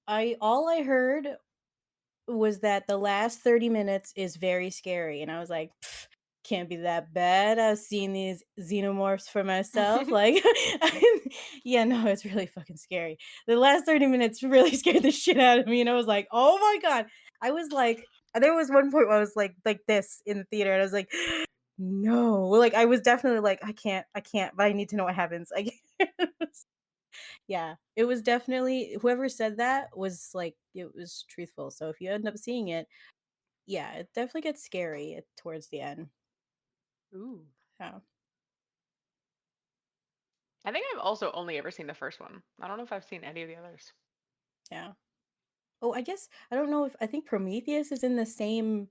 I heard was that the last 30 minutes is very scary. And I was like, "Pff, can't be that bad. I've seen these xenomorphs for myself." Like, yeah, no, it's really fucking scary. The last 30 minutes really scared the shit out of me. And I was like, oh my God. I was like, there was one point where I was like this in the theater, and I was like, no, like I was definitely like, I can't, but I need to know what happens. I guess. Yeah, it was definitely whoever said that was like it was truthful. So if you end up seeing it, yeah, it definitely gets scary towards the end. Ooh. Yeah, I think I've also only ever seen the first one. I don't know if I've seen any of the others. yeah. Oh, I guess I don't know if I think Prometheus is in the same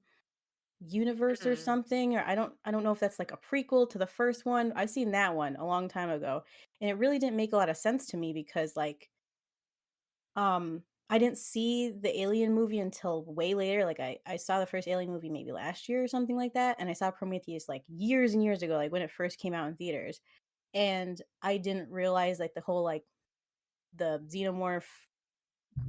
universe or Mm. something, or I don't know if that's like a prequel to the first one. I've seen that one a long time ago, and it really didn't make a lot of sense to me because like I didn't see the Alien movie until way later. Like I saw the first Alien movie maybe last year or something like that, and I saw Prometheus like years and years ago, like when it first came out in theaters. And I didn't realize like the whole like the xenomorph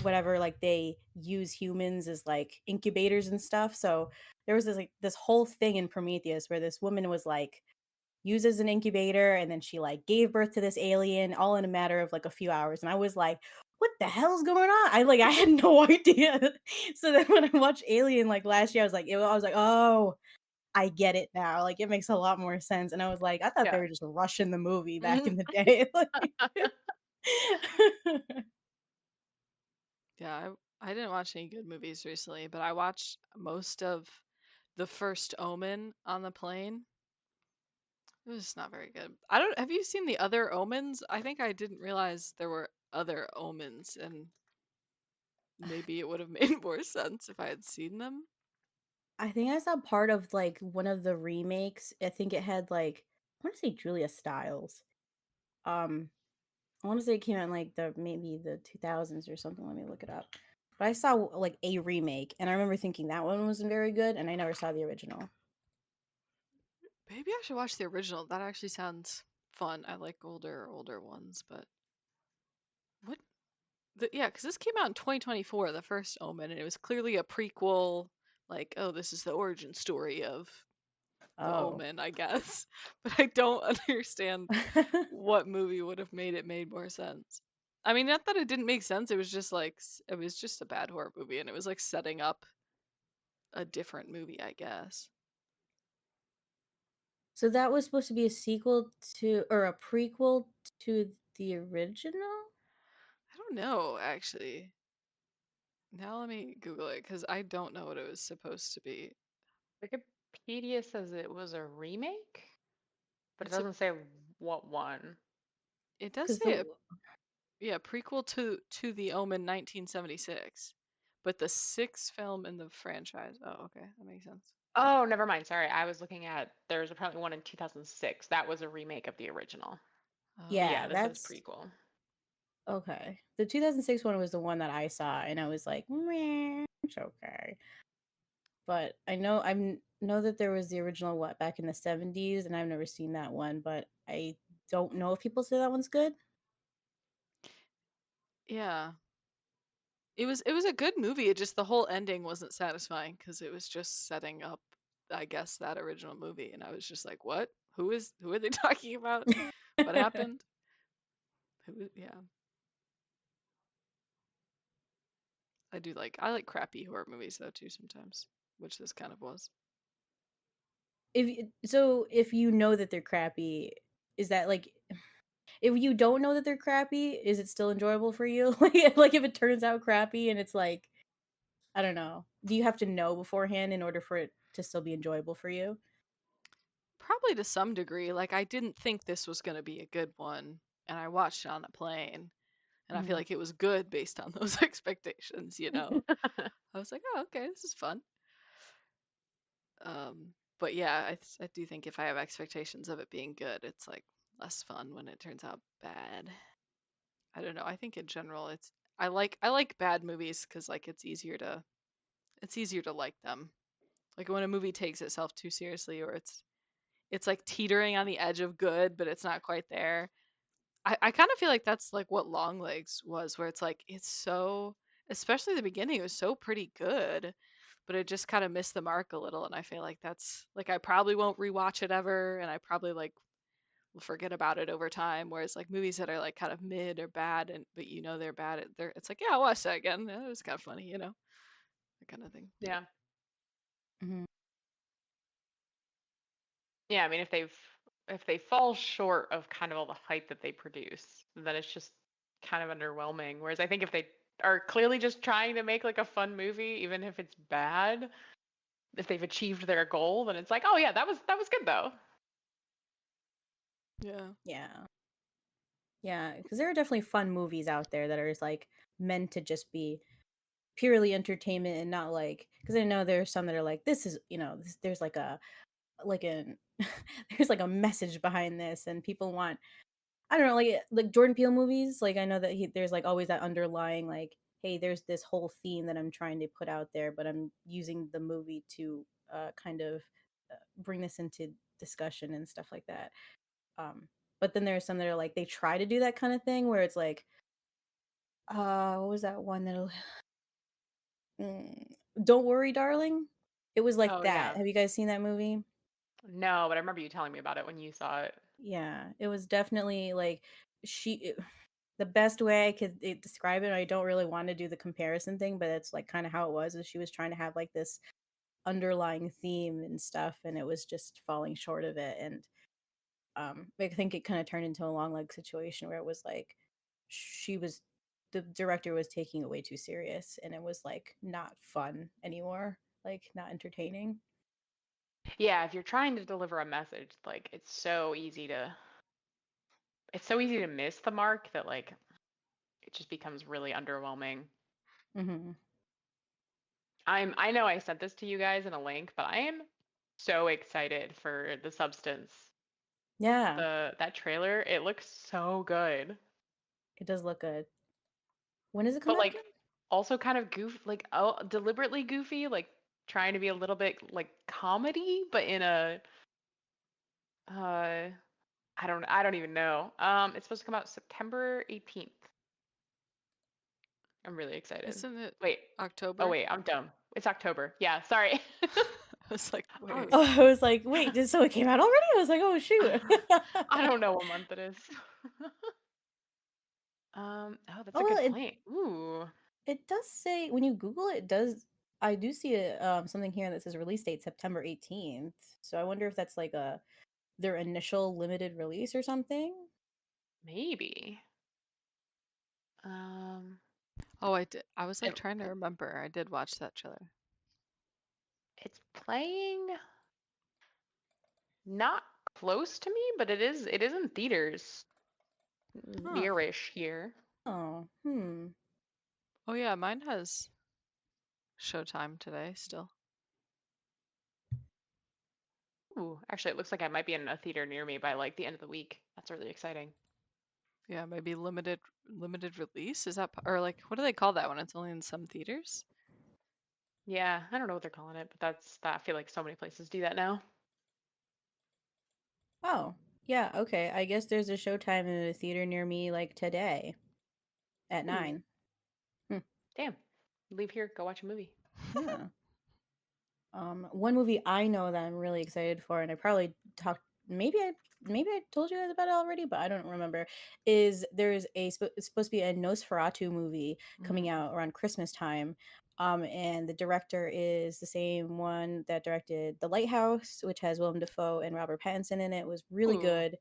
whatever, like they use humans as like incubators and stuff. So there was this like this whole thing in Prometheus where this woman was like used as an incubator, and then she like gave birth to this alien all in a matter of like a few hours, and I was like, what the hell's going on? I had no idea. So then when I watched Alien like last year, I was like, oh, I get it now, like it makes a lot more sense. And I was like, I thought they Yeah. were just rushing the movie back in the day. Like Yeah, I didn't watch any good movies recently, but I watched most of The First Omen on the plane. It was not very good. I don't, have you seen the other Omens? I think I didn't realize there were other Omens, and maybe it would have made more sense if I had seen them. I think I saw part of like one of the remakes. I think it had like I want to say Julia Stiles. Um, I want to say it came out in like the maybe the 2000s or something. Let me look it up. But I saw like a remake, and I remember thinking that one wasn't very good, and I never saw the original. Maybe I should watch the original. That actually sounds fun. I like older ones, but what? Yeah, because this came out in 2024, The First Omen, and it was clearly a prequel. Like, oh, this is the origin story of the Oh. Omen, I guess. But I don't understand what movie would have made more sense. I mean, not that it didn't make sense. It was just like it was just a bad horror movie, and it was like setting up a different movie, I guess. So that was supposed to be a sequel to or a prequel to the original? I don't know, actually. Now let me Google it because I don't know what it was supposed to be. Wikipedia says it was a remake, but it It's a doesn't say what one. it does Because say the a yeah, prequel to The Omen 1976. But the sixth film in the franchise. Oh, okay, that makes sense. Oh, never mind. Sorry. I was looking at there was apparently one in 2006. That was a remake of the original. But Oh. yeah, yeah, this is that's prequel. okay. The 2006 one was the one that I saw, and I was like, meh, it's okay. But know that there was the original what back in the 70s, and I've never seen that one, but I don't know if people say that one's good. Yeah. It was a good movie. It just the whole ending wasn't satisfying because it was just setting up, I guess, that original movie, and I was just like, what? Who are they talking about? What happened? Yeah. I like crappy horror movies though too sometimes, which this kind of was. If you know that they're crappy, is that like if you don't know that they're crappy, is it still enjoyable for you? Like if it turns out crappy and it's like I don't know. Do you have to know beforehand in order for it to still be enjoyable for you? Probably to some degree. Like I didn't think this was going to be a good one, and I watched it on the plane, and I feel Mhm. like it was good based on those expectations. I was like, oh, okay, this is fun. But yeah, I do think if I have expectations of it being good, it's like less fun when it turns out bad. I don't know. I think in general, I like bad movies because like it's easier to like them. Like when a movie takes itself too seriously, or it's like teetering on the edge of good, but it's not quite there. I kind of feel like that's like what Long Legs was, where it's like it's so, especially the beginning, it was so pretty good, but it just kind of missed the mark a little, and I feel like that's like I probably won't rewatch it ever, and I probably like will forget about it over time. Whereas like movies that are like kind of mid or bad, and but they're bad, it's like yeah, I'll watch that again. It was kind of funny, that kind of thing. Yeah. Mhm. Yeah, I mean, if they fall short of kind of all the hype that they produce, then it's just kind of underwhelming. Whereas I think if they are clearly just trying to make like a fun movie, even if it's bad, if they've achieved their goal, then it's like, oh yeah, that was good though. Yeah. Yeah. Yeah, because there are definitely fun movies out there that are just like meant to just be purely entertainment and not like, because I know there's some that are like, this is, there's like an there's like a message behind this, and people want, I don't know, like Jordan Peele movies. Like I know that there's like always that underlying like, hey, there's this whole theme that I'm trying to put out there, but I'm using the movie to kind of bring this into discussion and stuff like that. Um, but then there's some that are like they try to do that kind of thing where it's like, what was that one that? Don't Worry, Darling. It was like Oh that. yeah. Have you guys seen that movie? No, but I remember you telling me about it when you saw it. Yeah, it was definitely like the best way I could describe it. I don't really want to do the comparison thing, but it's like kind of how it was. Is she was trying to have like this underlying theme and stuff, and it was just falling short of it. And I think it kind of turned into a long leg situation where it was like she was the director was taking it way too serious, and it was like not fun anymore, like not entertaining. Yeah, if you're trying to deliver a message, like it's so easy to miss the mark that like it just becomes really underwhelming. Hmm. I know I sent this to you guys in a link, but I am so excited for The Substance. Yeah, That trailer, it looks so good. it does look good. When does it come But out like again? also kind of like oh, deliberately goofy, like trying to be a little bit like comedy, but in a uh I don't even know. It's supposed to come out September 18th. I'm really excited. Isn't it Wait. Oh October? wait, I'm dumb. It's October. Yeah, sorry. I was like, Oh, wait. Oh, I was like, wait, so it came out already? I was like, oh shoot. I don't know what month it is. Oh, that's a Oh, good well, point. Ooh, it does say when you Google it, it does I do see something here that says release date September 18th. So I wonder if that's like their initial limited release or something. maybe. Um, Oh, I did. I was like it, trying to remember. I did watch that trailer. it's playing not close to me, but it is in theaters Huh. nearish here. Oh, Oh yeah, mine has Showtime today still. Ooh, actually, it looks like I might be in a theater near me by like the end of the week. That's really exciting. Yeah, maybe limited release. Is that or like what do they call that when it's only in some theaters? Yeah, I don't know what they're calling it, but that's that. I feel like so many places do that now. oh, yeah, okay. I guess there's a showtime in a theater near me like today at Ooh, 9. Hmm. damn. Leave here, go watch a movie. Yeah. One movie I know that I'm really excited for, and I probably talked, maybe I told you guys about it already, but I don't remember. Is there's it's supposed to be a Nosferatu movie coming Mm. out around Christmas time, and the director is the same one that directed The Lighthouse, which has Willem Dafoe and Robert Pattinson in it. It was really Ooh, good.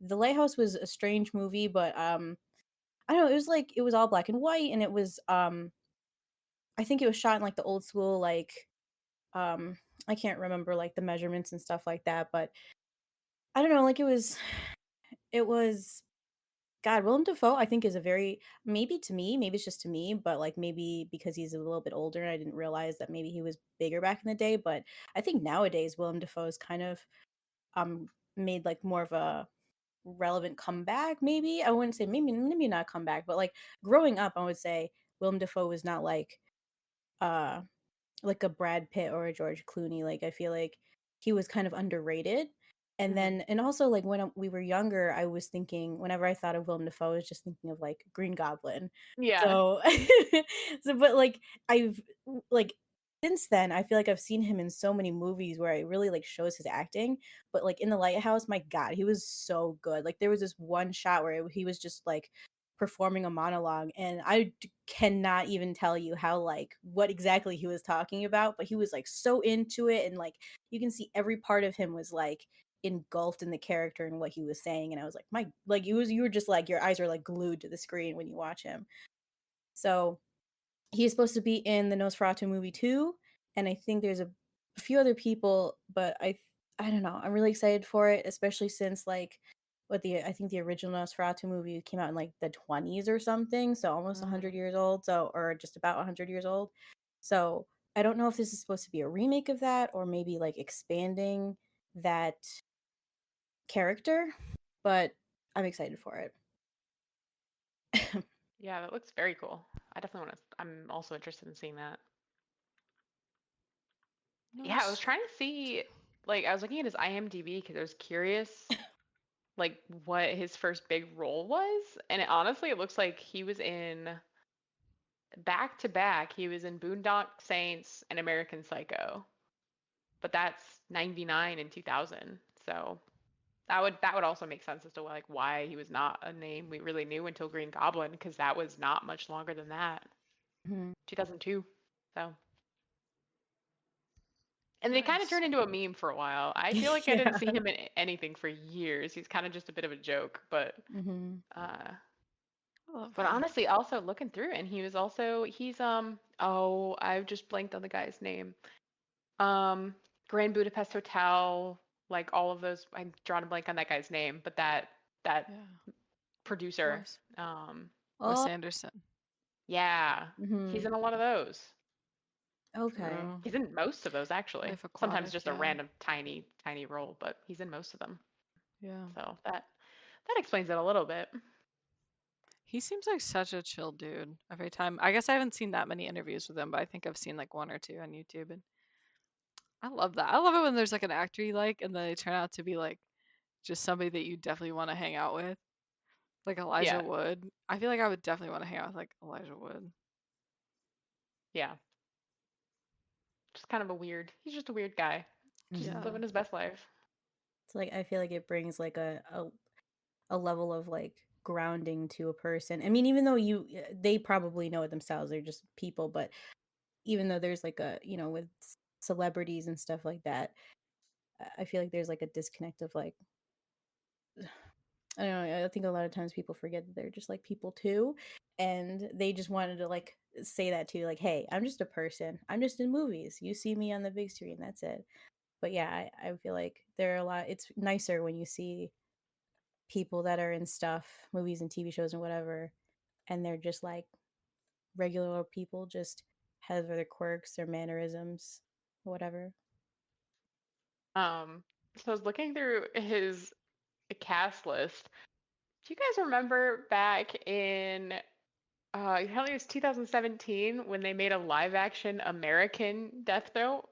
The Lighthouse was a strange movie, but I don't know. It was like it was all black and white, and it was I think it was shot in like the old school like um I can't remember like the measurements and stuff like that, but I don't know, like it was God, Willem Dafoe I think is a very, maybe to me, maybe it's just to me, but like maybe because he's a little bit older and I didn't realize that maybe he was bigger back in the day, but I think nowadays Willem Dafoe is kind of um made like more of a relevant comeback, maybe. I wouldn't say maybe not comeback, but like growing up I would say Willem Dafoe was not uh like a Brad Pitt or a George Clooney. Like I feel like he was kind of underrated. And hmm. then and also like when we were younger, I was thinking whenever I thought of Willem Dafoe, I was just thinking of like Green Goblin. Yeah. So so but like I've like since then I feel like I've seen him in so many movies where it really like shows his acting. But like in The Lighthouse, my God, he was so good. Like there was this one shot where he was just like performing a monologue, and cannot even tell you how like what exactly he was talking about, but he was like so into it, and like you can see every part of him was like engulfed in the character and what he was saying, and I was like, my, like you were just like your eyes were like glued to the screen when you watch him. So he's supposed to be in the Nosferatu movie too, and I think there's a few other people, but I don't know. I'm really excited for it, especially since like I think the original Nosferatu movie came out in like the 20s or something, so almost 100 years old, so or just about 100 years old. So I don't know if this is supposed to be a remake of that or maybe like expanding that character, but I'm excited for it. Yeah, that looks very cool. I definitely want to. I'm also interested in seeing that. Yeah, I was trying to see, like, I was looking at his IMDb because I was curious, like, what his first big role was. And honestly, it looks like he was in back to back. He was in Boondock Saints and American Psycho, but that's 99 and 2000. So that would also make sense as to like why he was not a name we really knew until Green Goblin, because that was not much longer than that. Mhm. 2002. So. And they kind of Nice. turned into a meme for a while. I feel like I didn't see him in anything for years. He's kind of just a bit of a joke, but Mhm. uh I love but him. honestly, also looking through it, and he's oh, I've just blanked on the guy's name. Um Grand Budapest Hotel, like all of those. I'm drawing a blank on that guy's name, but that Yeah. producer. Wes. Wes Oh, Anderson. Yeah, he's mhm. in a lot of those. Okay. True. He's in most of those actually. Life Sometimes Aquatic. just a Yeah. random tiny role, but he's in most of them. Yeah. So that explains it a little bit. He seems like such a chill dude every time. I guess I haven't seen that many interviews with him, but I think I've seen like one or two on YouTube, and I love that. I love it when there's like an actor you like and then they turn out to be like just somebody that you definitely want to hang out with. Like Elijah Yeah, Wood. I feel like I would definitely want to hang out with like Elijah Wood. yeah. Just kind of he's just a weird guy. Just Mhm. Yeah. living his best life. It's like I feel like it brings like a level of like grounding to a person. I mean, even though they probably know it themselves, they're just people, but even though there's like a, with celebrities and stuff like that, I feel like there's like a disconnect of like I don't know, I think a lot of times people forget that they're just like people too, and they just wanted to like say that to you like, "Hey, I'm just a person. I'm just in movies. You see me on the big screen, that's it." But yeah, I feel like there are a lot it's nicer when you see people that are in stuff, movies and TV shows and whatever, and they're just like regular people, just have their quirks, their mannerisms, whatever. So I was looking through his cast list. Do you guys remember back in I think it was 2017 when they made a live action American Death Note?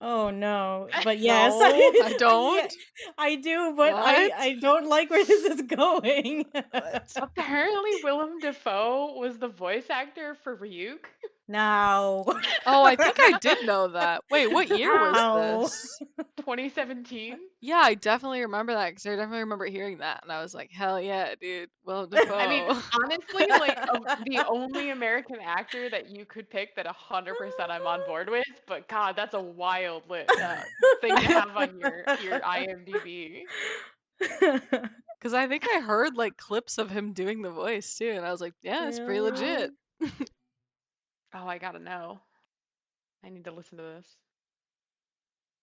Oh no, but yes, No, I yeah, don't. I do, but I What? I don't like where this is going. What? Apparently, Willem Dafoe was the voice actor for Ryuk. No. Oh, I think I did know that. Wait, what year was Ow. this? 2017. Yeah, I definitely remember that because I definitely remember hearing that, and I was like, "Hell yeah, dude, Willem I mean, Dafoe." honestly, like the only American actor that you could pick that 100% I'm on board with, but God, that's a wild thing to have on your IMDb. Because I think I heard like clips of him doing the voice too, and I was like, "Yeah, it's pretty legit." Really? Oh, I gotta know. I need to listen to this.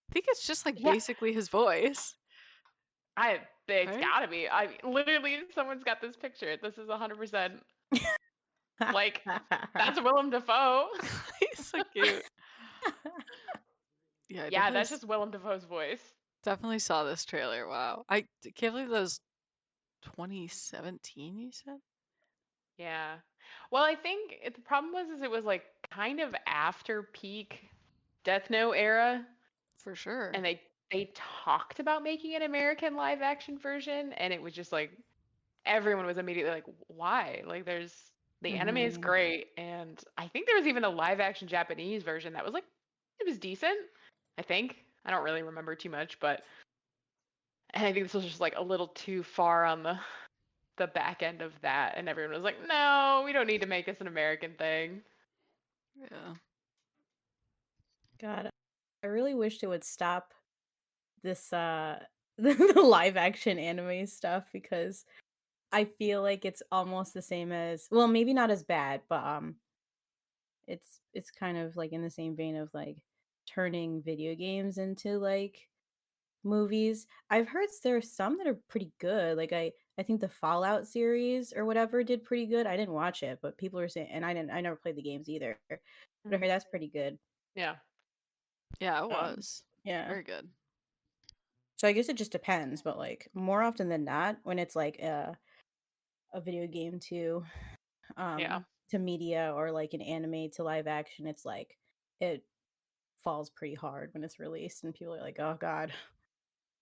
I think it's just like Yeah, basically his voice, it's right? gotta be. I literally, someone's got this picture. This is 100% like that's Willem Dafoe. He's so cute. Yeah, I Yeah, that's just Willem Dafoe's voice. definitely saw this trailer. Wow, can't believe that was 2017. You said Yeah. Well, I think the problem was is it was like kind of after peak Death Note era, for sure. and they talked about making an American live action version, and it was just like everyone was immediately like, why? Like there's the anime is Mhm. great, and I think there was even a live action Japanese version that was like it was decent. I think. I don't really remember too much, but and I think this was just like a little too far on the back end of that, and everyone was like, "No, we don't need to make this an American thing." Yeah. God, I really wished it would stop this the live action anime stuff because I feel like it's almost the same as, well, maybe not as bad, but it's kind of like in the same vein of like turning video games into like movies. I've heard there's some that are pretty good. Like I think the Fallout series or whatever did pretty good. I didn't watch it, but people are saying, and I never played the games either. But I heard that's pretty good. Yeah. Yeah, it Um was. yeah. Very good. So I guess it just depends, but like more often than not when it's like a video game Yeah. to media or like an anime to live action, it's like it falls pretty hard when it's released and people are like, "Oh god,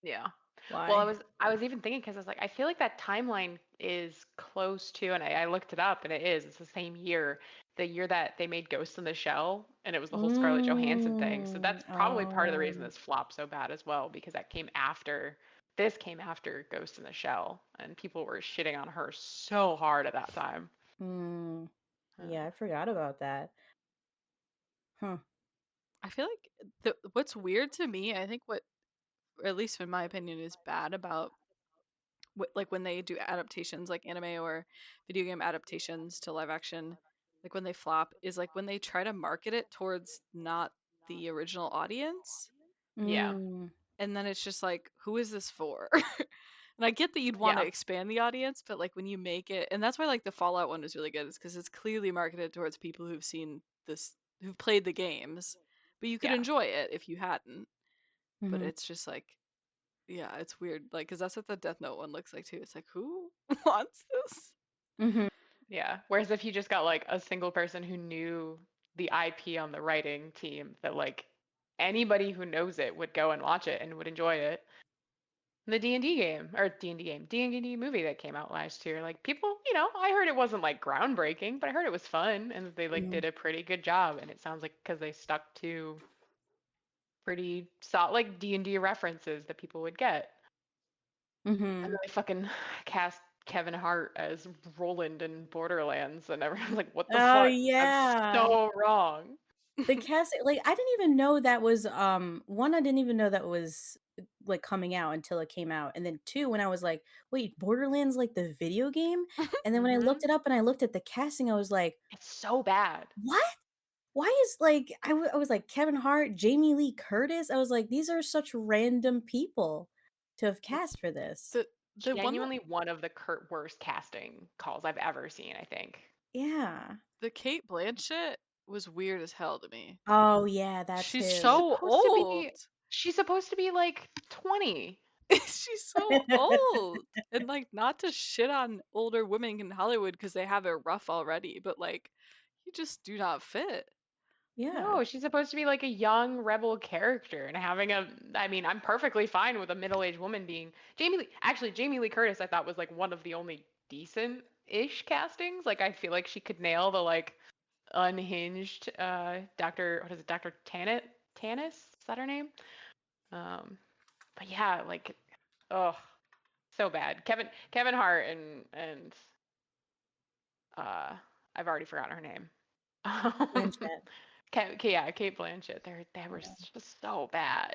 Yeah. Well, why?" I was even thinking because I was like, I feel like that timeline is close to, and I looked it up, and it is. It's the same year, the year that they made Ghost in the Shell, and it was the whole Scarlett Johansson thing. So that's probably part of the reason Oh. this flopped so bad as well, because that came after. This came after Ghost in the Shell, and people were shitting on her so hard at that time. Mm. Yeah, Uh, I forgot about that. Huh. I feel like what's weird to me, I think what, or at least in my opinion, is bad about like when they do adaptations like anime or video game adaptations to live action, like when they flop, is like when they try to market it towards not the original audience, yeah. Mm. and then it's just like, who is this for? And I get that you'd want to Yeah. expand the audience, but like when you make it, and that's why like the Fallout one is really good, is because it's clearly marketed towards people who've seen this, who've played the games, but you could Yeah. enjoy it if you hadn't. But Mhm. it's just like, yeah, it's weird, like, because that's what the Death Note one looks like too. It's like, who wants this? Mhm. Yeah. Whereas if you just got like a single person who knew the IP on the writing team, that like anybody who knows it would go and watch it and would enjoy it. The D&D game, or D&D game, D&D movie that came out last year, like people, I heard it wasn't like groundbreaking, but I heard it was fun and that they like Mhm. did a pretty good job, and it sounds like because they stuck to pretty solid like D&D references that people would get. And then Mhm. they fucking cast Kevin Hart as Roland in Borderlands, and everyone's like, "What the Oh fuck? That's yeah. so wrong." The cast, like I didn't even know that was one, I didn't even know that was like coming out until it came out. And then two, when I was like, wait, Borderlands like the video game? And then when I Hmm. looked it up and I looked at the casting, I was like, It's so bad. what? Why is like I was like Kevin Hart, Jamie Lee Curtis. I was like, these are such random people to have It's cast for this. The one that genuinely one of the worst casting calls I've ever seen, I think. Yeah. the Kate Blanchett was weird as hell to me. Oh yeah, that She's She's too. so supposed to old. be she's supposed to be like 20. She's so old. And like, not to shit on older women in Hollywood because they have it rough already, but like, you just do not fit. Yeah. No, she's supposed to be like a young rebel character and having I mean, I'm perfectly fine with a middle-aged woman being Jamie Lee Curtis I thought was like one of the only decent-ish castings. Like I feel like she could nail the like unhinged Dr. what is it, Dr. Tanis? Is that her name? But yeah, like oh, so bad. Kevin Hart and uh I've already forgotten her name. Blanchett. Yeah, Kate Blanchett. They were Yeah. just so bad.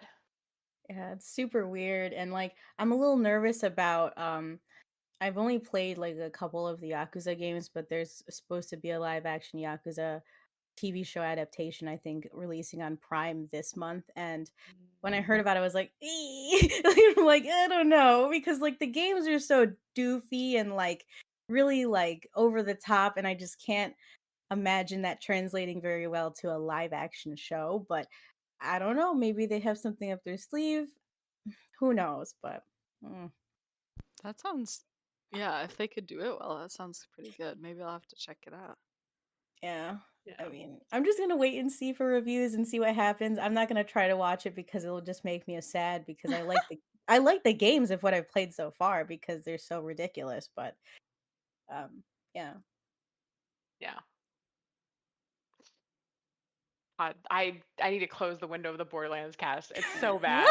Yeah, it's super weird and like I'm a little nervous about I've only played like a couple of the Yakuza games, but there's supposed to be a live action Yakuza TV show adaptation, I think, releasing on Prime this month. And when I heard about it, I was like, like, I'm like, I don't know, because like the games are so doofy and like really like over the top, and I just can't imagine that translating very well to a live action show. But I don't know, maybe they have something up their sleeve. Who knows? But mm, That sounds, yeah, if they could do it well, that sounds pretty good. Maybe I'll have to check it out. yeah. I Yeah. mean, I'm just gonna wait and see for reviews and see what happens. I'm not gonna try to watch it because it'll just make me sad because I like the games of what I've played so far because they're so ridiculous. But yeah. Yeah. I need to close the window of the Borderlands cast. It's so bad.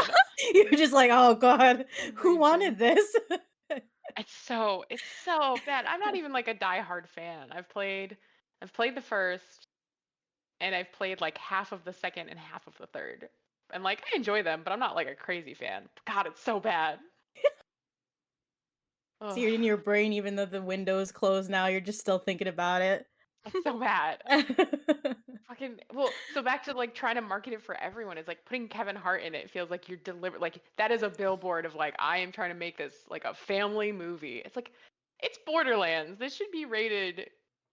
You're just like, oh god, I'm who raging. wanted this? It's so bad. I'm not even like a diehard fan. I've played the first, and I've played like half of the second and half of the third. And like I enjoy them, but I'm not like a crazy fan. God, it's so bad. So Ugh, you're in your brain, even though the window is closed now, you're just still thinking about it. it's so bad. Fucking well, so back to like trying to market it for everyone. It's like putting Kevin Hart in it feels like you're deliberate. Like that is a billboard of like I am trying to make this like a family movie. It's like it's Borderlands. This should be rated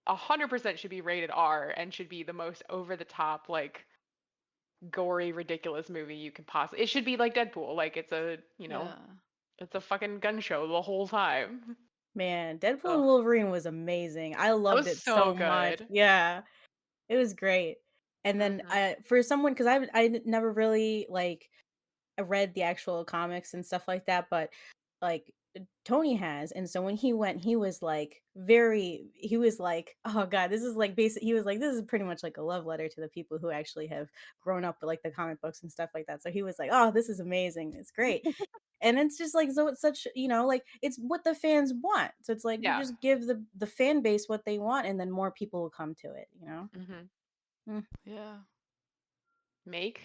100% should be rated R and should be the most over the top like gory ridiculous movie you can possibly. It should be like Deadpool. Like it's a Yeah. it's a fucking gun show the whole time. Man, Deadpool and Ugh, Wolverine was amazing. I that loved was it so so much. good. Yeah, it was great. And then Hmm. for someone, because never really like I read the actual comics and stuff like that, but like Tony has. And so when he went, he was like he was like, oh God, this is like basic. He was like, this is pretty much like a love letter to the people who actually have grown up with like the comic books and stuff like that. So he was like, oh, this is amazing. It's great. And it's just like, so it's such, like it's what the fans want. So it's like, you Yeah. just give the fan base what they want and then more people will come to it, Hmm. Mm. Yeah. Make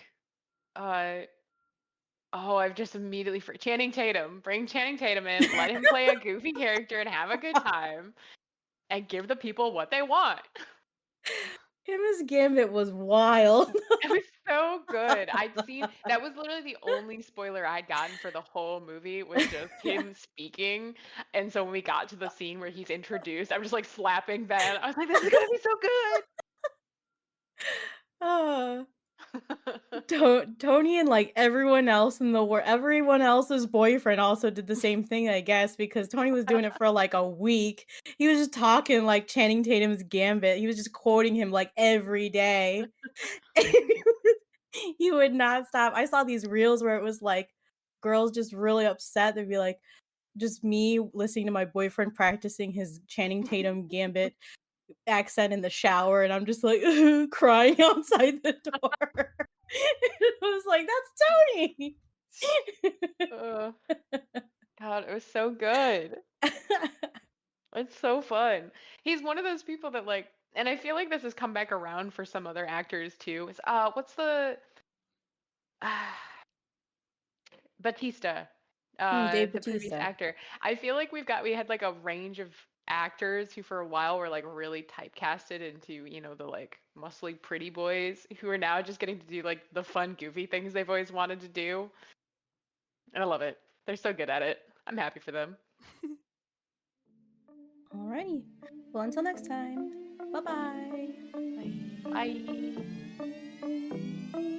uh Oh, I've just immediately Channing Tatum. Bring Channing Tatum in, let him play a goofy character and have a good time, and give the people what they want. Him as Gambit was wild. It was so good. I'd seen that was literally the only spoiler I'd gotten for the whole movie was just him speaking. And so when we got to the scene where he's introduced, I'm just like slapping Ben. I was like, this is gonna be so Ah. good. Tony and like everyone else in the world, everyone else's boyfriend also did the same thing, I guess, because Tony was doing it for like a week. He was just talking like Channing Tatum's Gambit. He was just quoting him like every day. He would not stop. I saw these reels where it was like girls just really upset. They'd be like, just me listening to my boyfriend practicing his Channing Tatum Gambit accent in the shower, and I'm just like crying outside the door. It was like, that's Tony. Uh, God, it was so good. It's so fun. He's one of those people that like, and I feel like this has come back around for some other actors too. Is what's the Batista, Dave the previous Bautista. actor. I feel like we had like a range of actors who for a while were like really typecasted into, the like muscly pretty boys who are now just getting to do like the fun goofy things they've always wanted to do. And I love it. They're so good at it. I'm happy for them. Alrighty. Well, until next time. Bye bye. Bye. Bye.